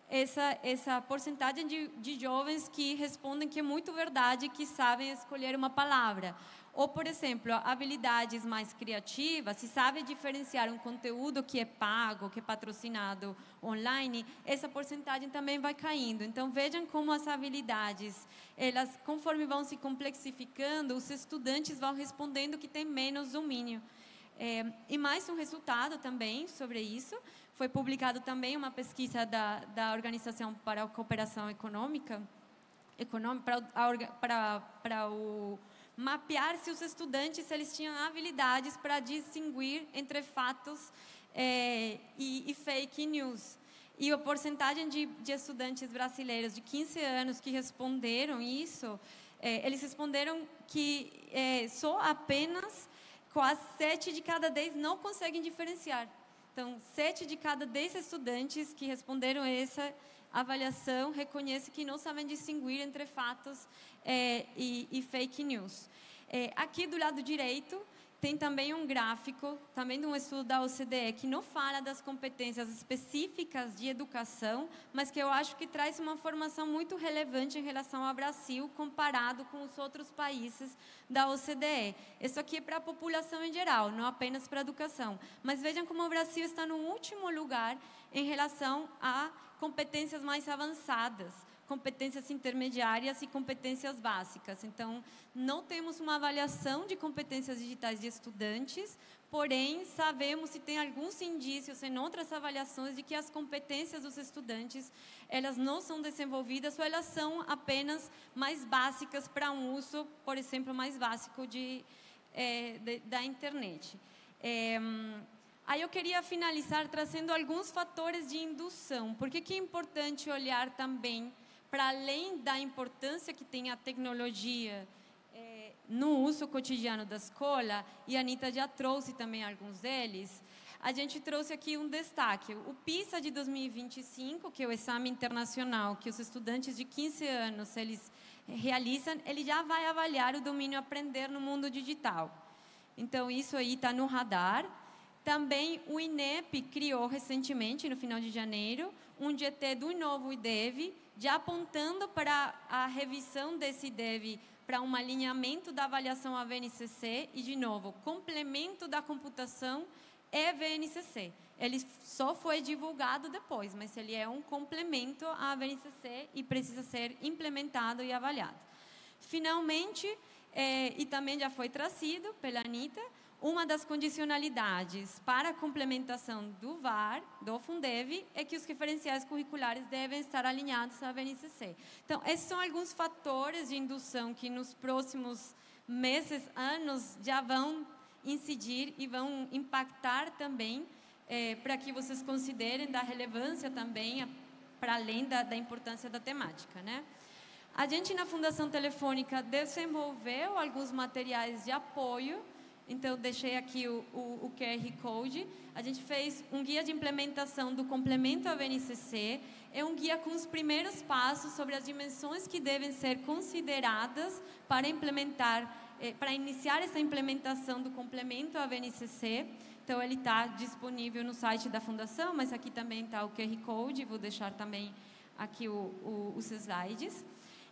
essa porcentagem de jovens que respondem que é muito verdade, que sabem escolher uma palavra. Ou, por exemplo, habilidades mais criativas, se sabe diferenciar um conteúdo que é pago, que é patrocinado online, essa porcentagem também vai caindo. Então, vejam como as habilidades, elas, conforme vão se complexificando, os estudantes vão respondendo que tem menos domínio. E mais um resultado também sobre isso, foi publicado também uma pesquisa da Organização para a Cooperação Econômica, para mapear se os estudantes eles tinham habilidades para distinguir entre fatos e fake news. E a porcentagem de estudantes brasileiros de 15 anos que responderam isso, eles responderam que só apenas quase 7 de cada 10 não conseguem diferenciar. Então, 7 de cada 10 estudantes que responderam essa avaliação reconhecem que não sabem distinguir entre fatos e fake news. Aqui do lado direito tem também um gráfico, também de um estudo da OCDE, que não fala das competências específicas de educação, mas que eu acho que traz uma informação muito relevante em relação ao Brasil, comparado com os outros países da OCDE. Isso aqui é para a população em geral, não apenas para a educação. Mas vejam como o Brasil está no último lugar em relação a competências mais avançadas, competências intermediárias e competências básicas. Então, não temos uma avaliação de competências digitais de estudantes, porém, sabemos e tem alguns indícios em outras avaliações de que as competências dos estudantes, elas não são desenvolvidas ou elas são apenas mais básicas para um uso, por exemplo, mais básico da internet. Aí eu queria finalizar trazendo alguns fatores de indução. Por que é importante olhar também para além da importância que tem a tecnologia no uso cotidiano da escola, e a Anitta já trouxe também alguns deles, a gente trouxe aqui um destaque. O PISA de 2025, que é o exame internacional que os estudantes de 15 anos eles realizam, ele já vai avaliar o domínio aprender no mundo digital. Então, isso aí está no radar. Também o INEP criou recentemente, no final de janeiro, um GT do novo IDEV, já apontando para a revisão desse IDEV para um alinhamento da avaliação à VNCC e, de novo, complemento da computação é VNCC. Ele só foi divulgado depois, mas ele é um complemento à VNCC e precisa ser implementado e avaliado. Finalmente, e também já foi trazido pela Anitta, uma das condicionalidades para a complementação do VAR, do Fundeb, é que os referenciais curriculares devem estar alinhados à VNCC. Então, esses são alguns fatores de indução que nos próximos meses, anos, já vão incidir e vão impactar também, para que vocês considerem da relevância também, para além da importância da temática, né? A gente, na Fundação Telefônica, desenvolveu alguns materiais de apoio. Então, deixei aqui o QR Code. A gente fez um guia de implementação do complemento à VNCC. É um guia com os primeiros passos sobre as dimensões que devem ser consideradas para para iniciar essa implementação do complemento à VNCC. Então, ele está disponível no site da Fundação, mas aqui também está o QR Code. Vou deixar também aqui os slides.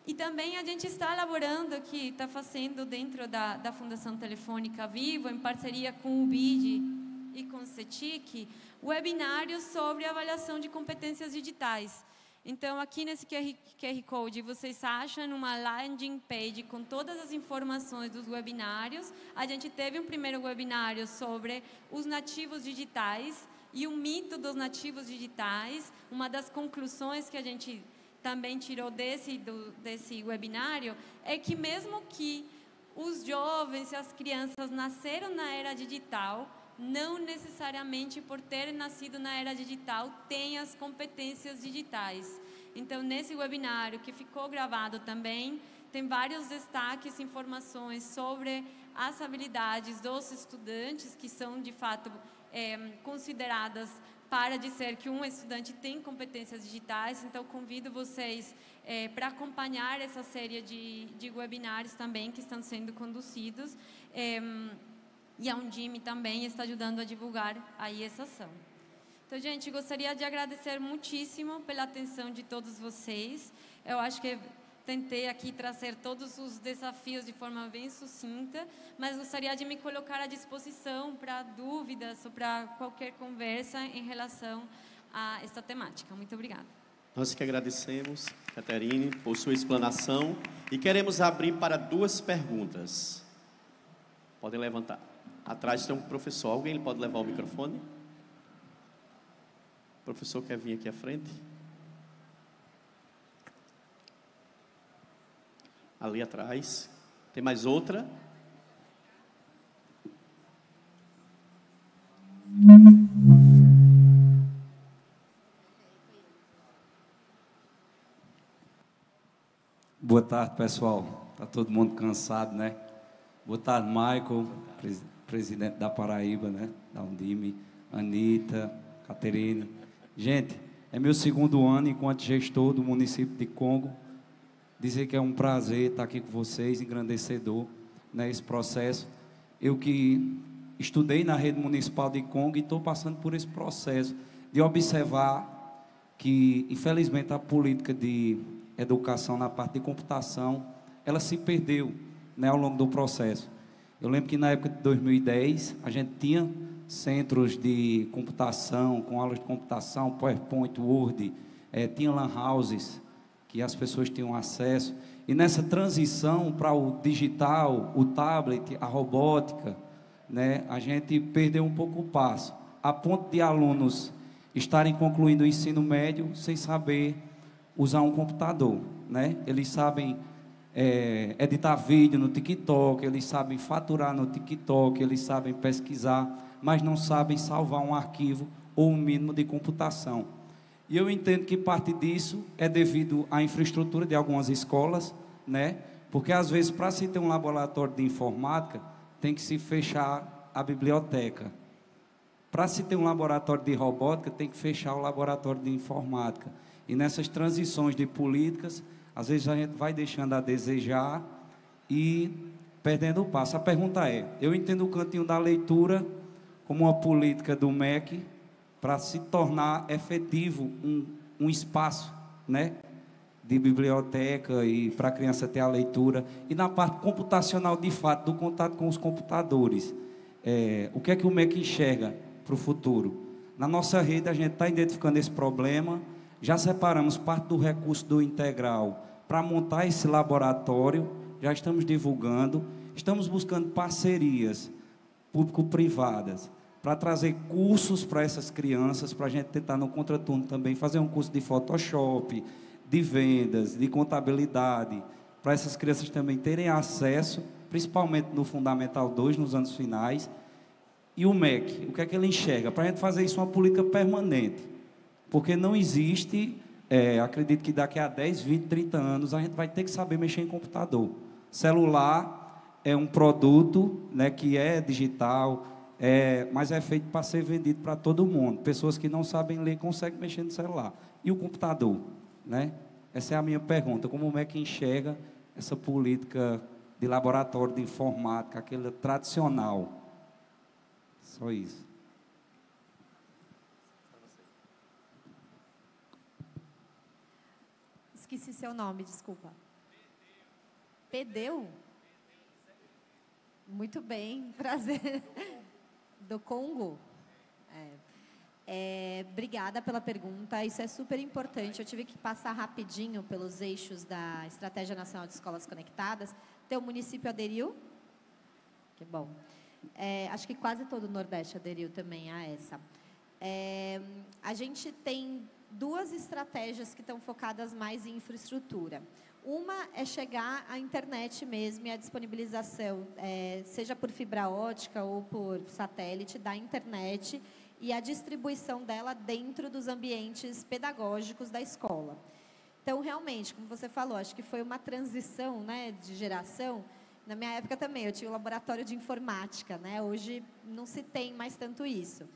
E também a gente está elaborando aqui, está fazendo dentro da Fundação Telefônica Vivo, em parceria com o BID e com o CETIC, webinários sobre avaliação de competências digitais. Então, aqui nesse QR Code, vocês acham uma landing page com todas as informações dos webinários. A gente teve um primeiro webinário sobre os nativos digitais e o mito dos nativos digitais. Uma das conclusões que a gente também tirou desse webinário é que mesmo que os jovens e as crianças nasceram na era digital, não necessariamente por terem nascido na era digital têm as competências digitais. Então, nesse webinário que ficou gravado também, tem vários destaques, informações sobre as habilidades dos estudantes que são, de fato, consideradas para dizer que um estudante tem competências digitais. Então, convido vocês para acompanhar essa série de webinários também que estão sendo conduzidos. E a Undime também está ajudando a divulgar aí essa ação. Então, gente, gostaria de agradecer muitíssimo pela atenção de todos vocês. Eu acho que tentei aqui trazer todos os desafios de forma bem sucinta, mas gostaria de me colocar à disposição para dúvidas ou para qualquer conversa em relação a esta temática. Muito obrigada. Nós que agradecemos, Caterine, por sua explanação e queremos abrir para 2 perguntas. Podem levantar. Atrás tem um professor. Alguém pode levar o microfone? O professor quer vir aqui à frente? Ali atrás. Tem mais outra? Boa tarde, pessoal. Está todo mundo cansado, né? Boa tarde, Michael, presidente da Paraíba, né? Da Undime, Anitta, Caterine. Gente, é meu 2º ano enquanto gestor do município de Congo. Dizer que é um prazer estar aqui com vocês, engrandecedor, né, esse processo. Eu que estudei na rede municipal de Congo e estou passando por esse processo de observar que, infelizmente, a política de educação na parte de computação, ela se perdeu, né, ao longo do processo. Eu lembro que na época de 2010, a gente tinha centros de computação, com aulas de computação, PowerPoint, Word, tinha lan houses, que as pessoas tinham acesso. E nessa transição para o digital, o tablet, a robótica, né, a gente perdeu um pouco o passo, a ponto de alunos estarem concluindo o ensino médio sem saber usar um computador, né? Eles sabem editar vídeo no TikTok, eles sabem faturar no TikTok, eles sabem pesquisar, mas não sabem salvar um arquivo ou um mínimo de computação. E eu entendo que parte disso é devido à infraestrutura de algumas escolas, né? Porque às vezes, para se ter um laboratório de informática, tem que se fechar a biblioteca. Para se ter um laboratório de robótica, tem que fechar o laboratório de informática. E nessas transições de políticas, às vezes a gente vai deixando a desejar e perdendo o passo. A pergunta é, eu entendo o cantinho da leitura como uma política do MEC para se tornar efetivo um espaço, né, de biblioteca e para a criança ter a leitura. E na parte computacional, de fato, do contato com os computadores, o que é que o MEC enxerga para o futuro? Na nossa rede, a gente está identificando esse problema, já separamos parte do recurso do integral para montar esse laboratório, já estamos divulgando, estamos buscando parcerias público-privadas para trazer cursos para essas crianças, para a gente tentar no contraturno também fazer um curso de Photoshop, de vendas, de contabilidade, para essas crianças também terem acesso, principalmente no Fundamental 2, nos anos finais. E o MEC, o que é que ele enxerga? Para a gente fazer isso uma política permanente, porque não existe, acredito que daqui a 10, 20, 30 anos, a gente vai ter que saber mexer em computador. Celular é um produto, né, que é digital, mas é feito para ser vendido para todo mundo. Pessoas que não sabem ler conseguem mexer no celular. E o computador, né? Essa é a minha pergunta. Como o MEC enxerga essa política de laboratório de informática, aquela tradicional? Só isso. Esqueci seu nome, desculpa. Pedeu? Muito bem, prazer. Do Congo? Obrigada pela pergunta, isso é super importante. Eu tive que passar rapidinho pelos eixos da Estratégia Nacional de Escolas Conectadas. Teu município aderiu? Que bom. Acho que quase todo o Nordeste aderiu também a essa. A gente tem duas estratégias que estão focadas mais em infraestrutura. Uma é chegar à internet mesmo e a disponibilização, seja por fibra ótica ou por satélite, da internet e a distribuição dela dentro dos ambientes pedagógicos da escola. Então, realmente, como você falou, acho que foi uma transição, né, de geração. Na minha época também, eu tinha um laboratório de informática, né? Hoje não se tem mais tanto isso.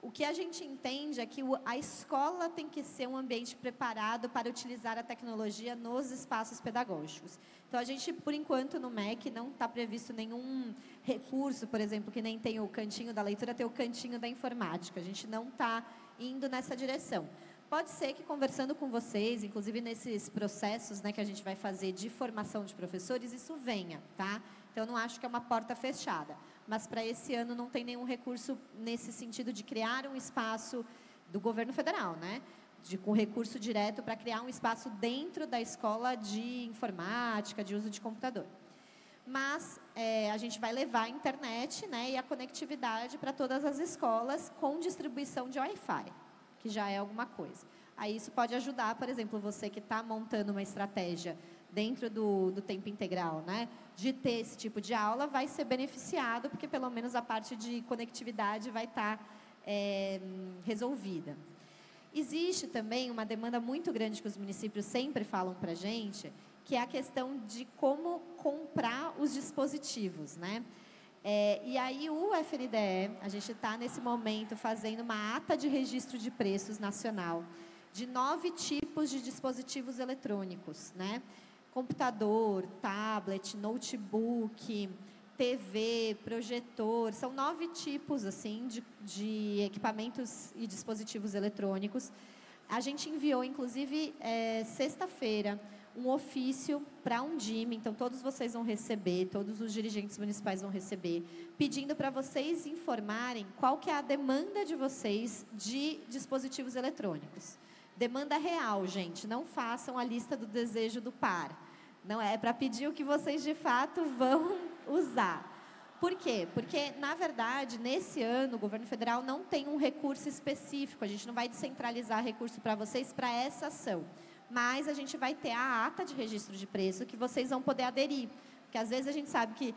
O que a gente entende é que a escola tem que ser um ambiente preparado para utilizar a tecnologia nos espaços pedagógicos. Então, a gente, por enquanto, no MEC, não está previsto nenhum recurso, por exemplo, que nem tem o cantinho da leitura, tem o cantinho da informática. A gente não está indo nessa direção. Pode ser que, conversando com vocês, inclusive nesses processos, né, que a gente vai fazer de formação de professores, isso venha, tá? Então, não acho que é uma porta fechada. Mas, para esse ano, não tem nenhum recurso nesse sentido de criar um espaço do governo federal, né? Com recurso direto para criar um espaço dentro da escola de informática, de uso de computador. Mas a gente vai levar a internet, né, e a conectividade para todas as escolas com distribuição de Wi-Fi, que já é alguma coisa. Aí isso pode ajudar, por exemplo, você que está montando uma estratégia dentro do tempo integral, né, de ter esse tipo de aula, vai ser beneficiado, porque pelo menos a parte de conectividade vai estar resolvida. Existe também uma demanda muito grande que os municípios sempre falam para a gente, que é a questão de como comprar os dispositivos, né? E aí o FNDE, a gente está nesse momento fazendo uma ata de registro de preços nacional de 9 tipos de dispositivos eletrônicos, né? Computador, tablet, notebook, TV, projetor, são 9 tipos assim, de equipamentos e dispositivos eletrônicos. A gente enviou, inclusive, sexta-feira, um ofício para a Undime, então todos vocês vão receber, todos os dirigentes municipais vão receber, pedindo para vocês informarem qual que é a demanda de vocês de dispositivos eletrônicos. Demanda real, gente, não façam a lista do desejo do par. Não é para pedir o que vocês de fato vão usar. Por quê? Porque, na verdade, nesse ano, o governo federal não tem um recurso específico, a gente não vai descentralizar recurso para vocês para essa ação. Mas a gente vai ter a ata de registro de preço que vocês vão poder aderir. Porque, às vezes, a gente sabe que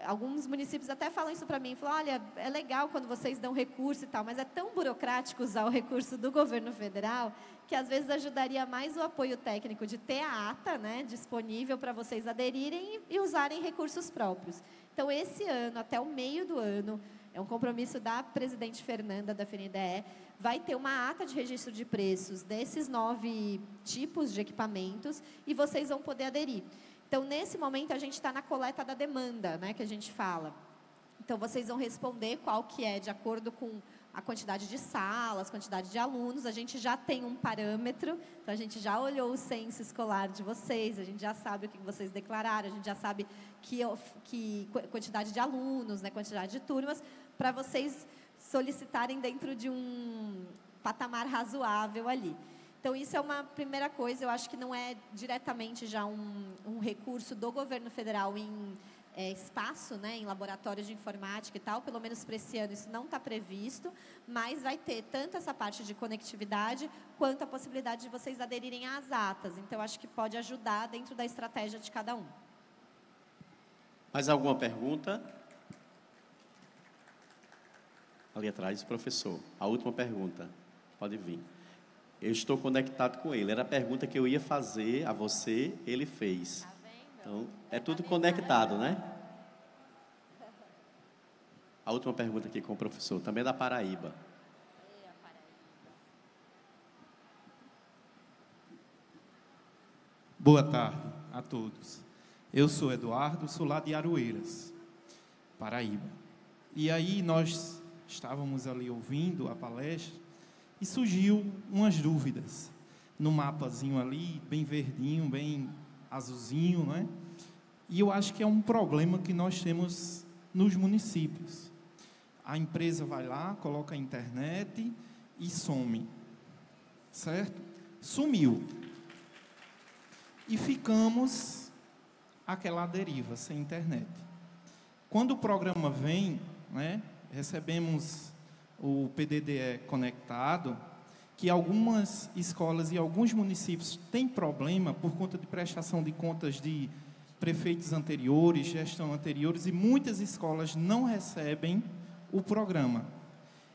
alguns municípios até falam isso para mim, falam, olha, é legal quando vocês dão recurso e tal, mas é tão burocrático usar o recurso do governo federal que, às vezes, ajudaria mais o apoio técnico de ter a ata, né, disponível para vocês aderirem e usarem recursos próprios. Então, esse ano, até o meio do ano, é um compromisso da presidente Fernanda, da FNDE, vai ter uma ata de registro de preços desses 9 tipos de equipamentos e vocês vão poder aderir. Então, nesse momento, a gente está na coleta da demanda, né, que a gente fala. Então, vocês vão responder qual que é, de acordo com a quantidade de salas, quantidade de alunos. A gente já tem um parâmetro, então a gente já olhou o censo escolar de vocês, a gente já sabe o que vocês declararam, a gente já sabe que quantidade de alunos, né, quantidade de turmas, para vocês solicitarem dentro de um patamar razoável ali. Então, isso é uma primeira coisa, eu acho que não é diretamente já um recurso do governo federal em espaço, né, em laboratórios de informática e tal, pelo menos para esse ano isso não está previsto, mas vai ter tanto essa parte de conectividade, quanto a possibilidade de vocês aderirem às atas. Então, acho que pode ajudar dentro da estratégia de cada um. Mais alguma pergunta? Ali atrás, professor. A última pergunta. Pode vir. Eu estou conectado com ele. Era a pergunta que eu ia fazer a você, ele fez. Tá vendo? Então, é tudo conectado, né? A última pergunta aqui com o professor, também da Paraíba. Boa tarde a todos. Eu sou Eduardo, sou lá de Aroeiras, Paraíba. E aí nós estávamos ali ouvindo a palestra e surgiu umas dúvidas no mapazinho ali, bem verdinho, bem azulzinho, né? E eu acho que é um problema que nós temos nos municípios. A empresa vai lá, coloca a internet e some, certo? Sumiu. E ficamos àquela deriva, sem internet. Quando o programa vem, né, recebemos o PDDE conectado, que algumas escolas e alguns municípios têm problema por conta de prestação de contas de prefeitos anteriores, gestão anteriores, e muitas escolas não recebem o programa.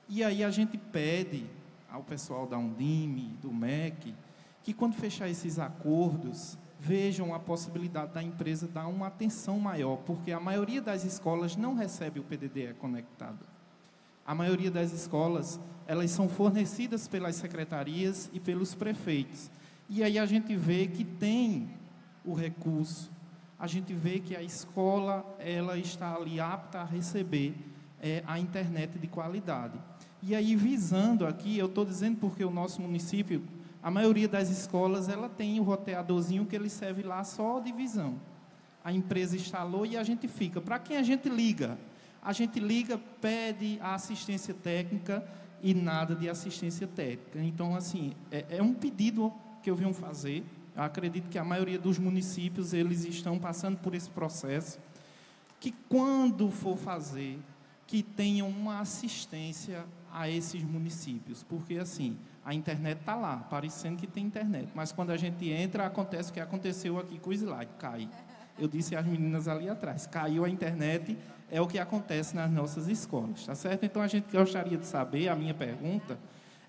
E aí a gente pede ao pessoal da Undime, do MEC, que quando fechar esses acordos, vejam a possibilidade da empresa dar uma atenção maior, porque a maioria das escolas não recebe o PDDE conectado. A maioria das escolas, elas são fornecidas pelas secretarias e pelos prefeitos. E aí a gente vê que tem o recurso, a gente vê que a escola, ela está ali apta a receber a internet de qualidade. E aí, visando aqui, eu estou dizendo porque o nosso município, a maioria das escolas, ela tem o roteadorzinho que ele serve lá só de visão. A empresa instalou e a gente fica. Para quem a gente liga? A gente liga, pede a assistência técnica e nada de assistência técnica. Então, assim, é um pedido que eu venho fazer. Eu acredito que a maioria dos municípios, eles estão passando por esse processo, que quando for fazer, que tenham uma assistência a esses municípios. Porque, assim, a internet está lá, parecendo que tem internet. Mas quando a gente entra, acontece o que aconteceu aqui com o slide, cai. Eu disse às meninas ali atrás, caiu a internet, é o que acontece nas nossas escolas, tá certo? Então, a gente gostaria de saber, a minha pergunta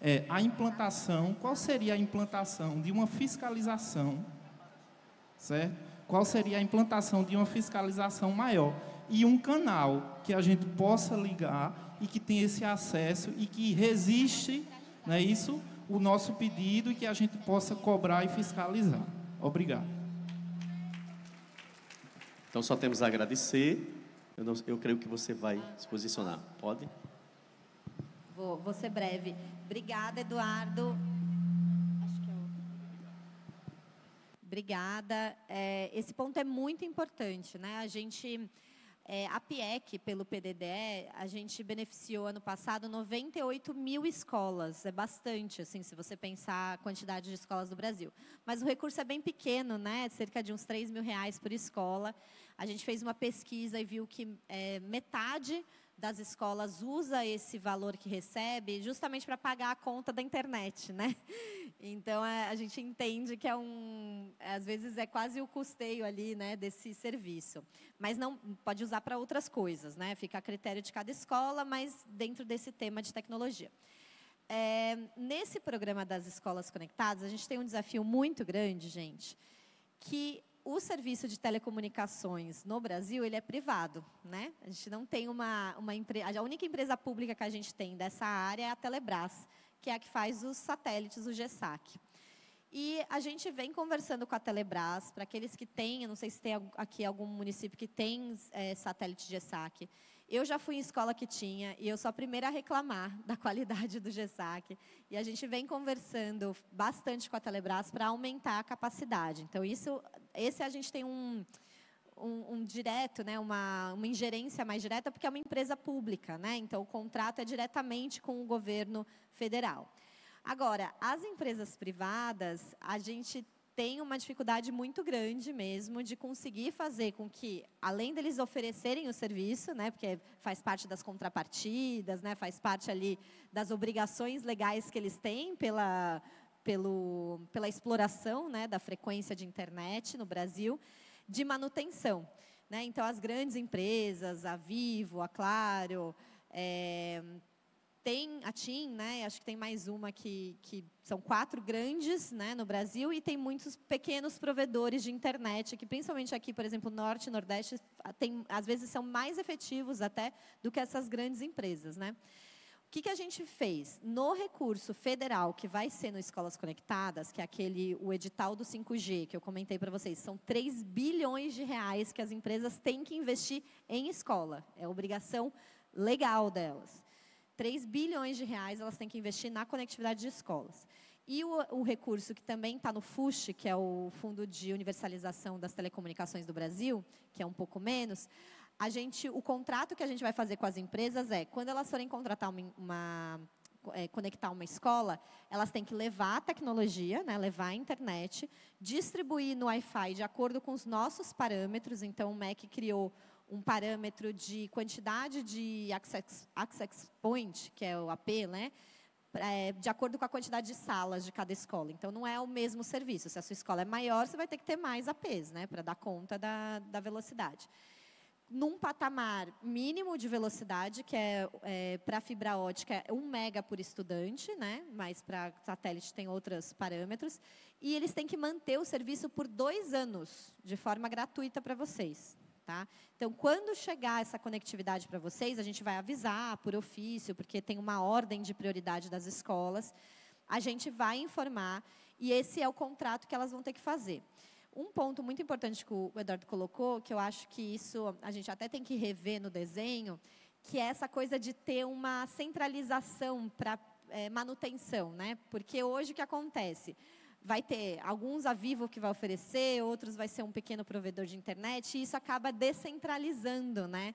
é, a implantação, qual seria a implantação de uma fiscalização, certo? Qual seria a implantação de uma fiscalização maior? E um canal que a gente possa ligar e que tenha esse acesso e que resiste, não é isso? O nosso pedido e que a gente possa cobrar e fiscalizar. Obrigado. Então, só temos a agradecer. Eu creio que você vai se posicionar. Pode? Vou ser breve. Obrigada, Eduardo. Obrigada. Esse ponto é muito importante, né? A gente, a PIEC, pelo PDDE, a gente beneficiou ano passado 98 mil escolas. É bastante, assim, se você pensar a quantidade de escolas do Brasil. Mas o recurso é bem pequeno, né? Cerca de uns R$3.000 por escola. A gente fez uma pesquisa e viu que metade das escolas usa esse valor que recebe justamente para pagar a conta da internet, né? Então, a gente entende que às vezes é quase o custeio ali, né, desse serviço. Mas não pode usar para outras coisas, né? Fica a critério de cada escola, mas dentro desse tema de tecnologia. Nesse programa das escolas conectadas, a gente tem um desafio muito grande, gente, que o serviço de telecomunicações no Brasil, ele é privado, né? A gente não tem uma empresa. A única empresa pública que a gente tem dessa área é a Telebrás, que é a que faz os satélites, o GESAC. E a gente vem conversando com a Telebrás, para aqueles que têm, eu não sei se tem aqui algum município que tem satélite GESAC. Eu já fui em escola que tinha, e eu sou a primeira a reclamar da qualidade do GESAC. E a gente vem conversando bastante com a Telebrás para aumentar a capacidade. Então, esse a gente tem um direto, né, uma ingerência mais direta, porque é uma empresa pública, né? Então, o contrato é diretamente com o governo federal. Agora, as empresas privadas, a gente tem uma dificuldade muito grande mesmo de conseguir fazer com que, além deles oferecerem o serviço, né, porque faz parte das contrapartidas, né, faz parte ali das obrigações legais que eles têm pela exploração, né, da frequência de internet no Brasil, de manutenção, né? Então, as grandes empresas, a Vivo, a Claro, tem a TIM, né? Acho que tem mais uma que são 4 grandes, né, no Brasil, e tem muitos pequenos provedores de internet, que principalmente aqui, por exemplo, Norte e Nordeste, às vezes são mais efetivos até do que essas grandes empresas, né? O que a gente fez? No recurso federal, que vai ser no Escolas Conectadas, que é o edital do 5G, que eu comentei para vocês, são R$3 bilhões que as empresas têm que investir em escola. É obrigação legal delas. R$3 bilhões elas têm que investir na conectividade de escolas. E o recurso que também está no FUSH, que é o Fundo de Universalização das Telecomunicações do Brasil, que é um pouco menos, o contrato que a gente vai fazer com as empresas quando elas forem contratar conectar uma escola, elas têm que levar a tecnologia, né, levar a internet, distribuir no Wi-Fi de acordo com os nossos parâmetros. Então, o MEC criou um parâmetro de quantidade de access point, que é o AP, né? De acordo com a quantidade de salas de cada escola. Então, não é o mesmo serviço. Se a sua escola é maior, você vai ter que ter mais APs, né, para dar conta da velocidade. Num patamar mínimo de velocidade, que para fibra ótica, é 1 mega por estudante, né, mas para satélite tem outros parâmetros. E eles têm que manter o serviço por 2 anos, de forma gratuita para vocês. Tá? Então, quando chegar essa conectividade para vocês, a gente vai avisar por ofício, porque tem uma ordem de prioridade das escolas, a gente vai informar, e esse é o contrato que elas vão ter que fazer. Um ponto muito importante que o Eduardo colocou, que eu acho que isso a gente até tem que rever no desenho, que é essa coisa de ter uma centralização para manutenção, né? Porque hoje o que acontece? Vai ter alguns a Vivo que vai oferecer, outros vai ser um pequeno provedor de internet, e isso acaba descentralizando, né?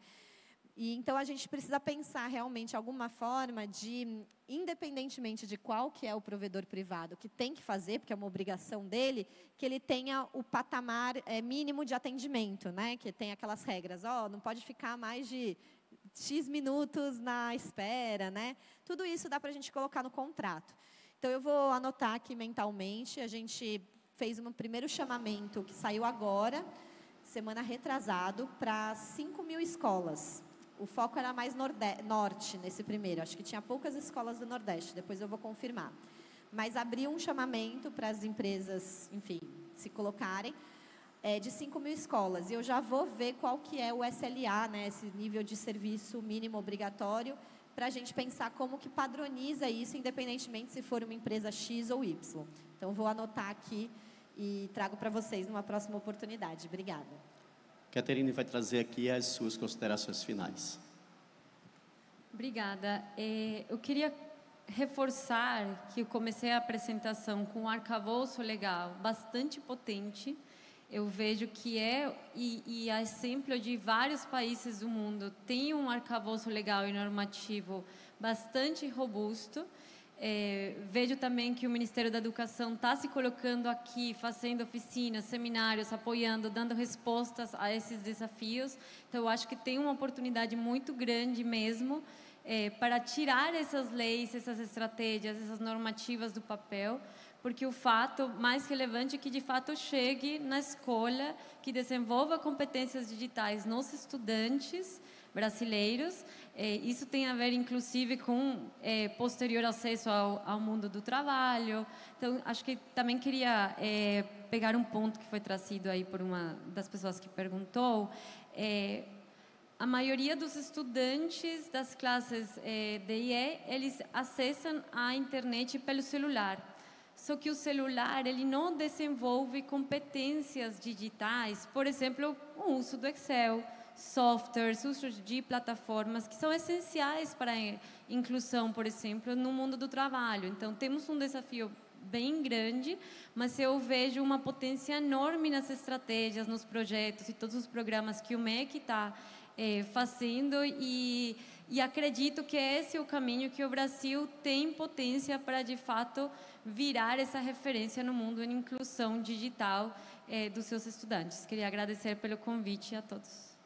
E, então, a gente precisa pensar realmente alguma forma de, independentemente de qual que é o provedor privado que tem que fazer, porque é uma obrigação dele, que ele tenha o patamar mínimo de atendimento, né? Que tem aquelas regras, não pode ficar mais de X minutos na espera, né? Tudo isso dá para a gente colocar no contrato. Então, eu vou anotar aqui mentalmente. A gente fez um primeiro chamamento que saiu agora, semana retrasado, para 5.000 escolas. O foco era mais norte nesse primeiro. Acho que tinha poucas escolas do Nordeste, depois eu vou confirmar. Mas abriu um chamamento para as empresas, enfim, se colocarem, de 5.000 escolas. E eu já vou ver qual que é o SLA, né, esse nível de serviço mínimo obrigatório, para a gente pensar como que padroniza isso, independentemente se for uma empresa X ou Y. Então, vou anotar aqui e trago para vocês numa próxima oportunidade. Obrigada. Caterine vai trazer aqui as suas considerações finais. Obrigada. Eu queria reforçar que eu comecei a apresentação com um arcabouço legal, bastante potente. Eu vejo que e a exemplo de vários países do mundo, tem um arcabouço legal e normativo bastante robusto. Vejo também que o Ministério da Educação está se colocando aqui, fazendo oficinas, seminários, apoiando, dando respostas a esses desafios. Então, eu acho que tem uma oportunidade muito grande mesmo para tirar essas leis, essas estratégias, essas normativas do papel, porque o fato mais relevante é que, de fato, chegue na escola, que desenvolva competências digitais nos estudantes brasileiros. Isso tem a ver, inclusive, com posterior acesso ao mundo do trabalho. Então, acho que também queria pegar um ponto que foi trazido aí por uma das pessoas que perguntou. A maioria dos estudantes das classes DE, eles acessam a internet pelo celular. Só que o celular, ele não desenvolve competências digitais, por exemplo, o uso do Excel, softwares, uso de plataformas que são essenciais para a inclusão, por exemplo, no mundo do trabalho. Então, temos um desafio bem grande, mas eu vejo uma potência enorme nas estratégias, nos projetos e todos os programas que o MEC está fazendo, e acredito que esse é o caminho que o Brasil tem potência para, de fato, virar essa referência no mundo em inclusão digital dos seus estudantes. Queria agradecer pelo convite a todos.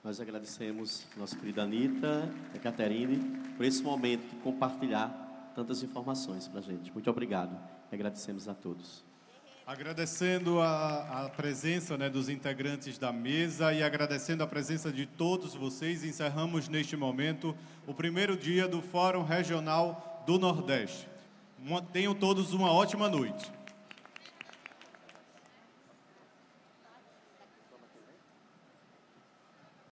Nós agradecemos a nossa querida Anita e a Caterine por esse momento de compartilhar tantas informações para a gente. Muito obrigado. Agradecemos a todos. Agradecendo a presença, né, dos integrantes da mesa e agradecendo a presença de todos vocês, encerramos neste momento o primeiro dia do Fórum Regional do Nordeste. Tenham todos uma ótima noite.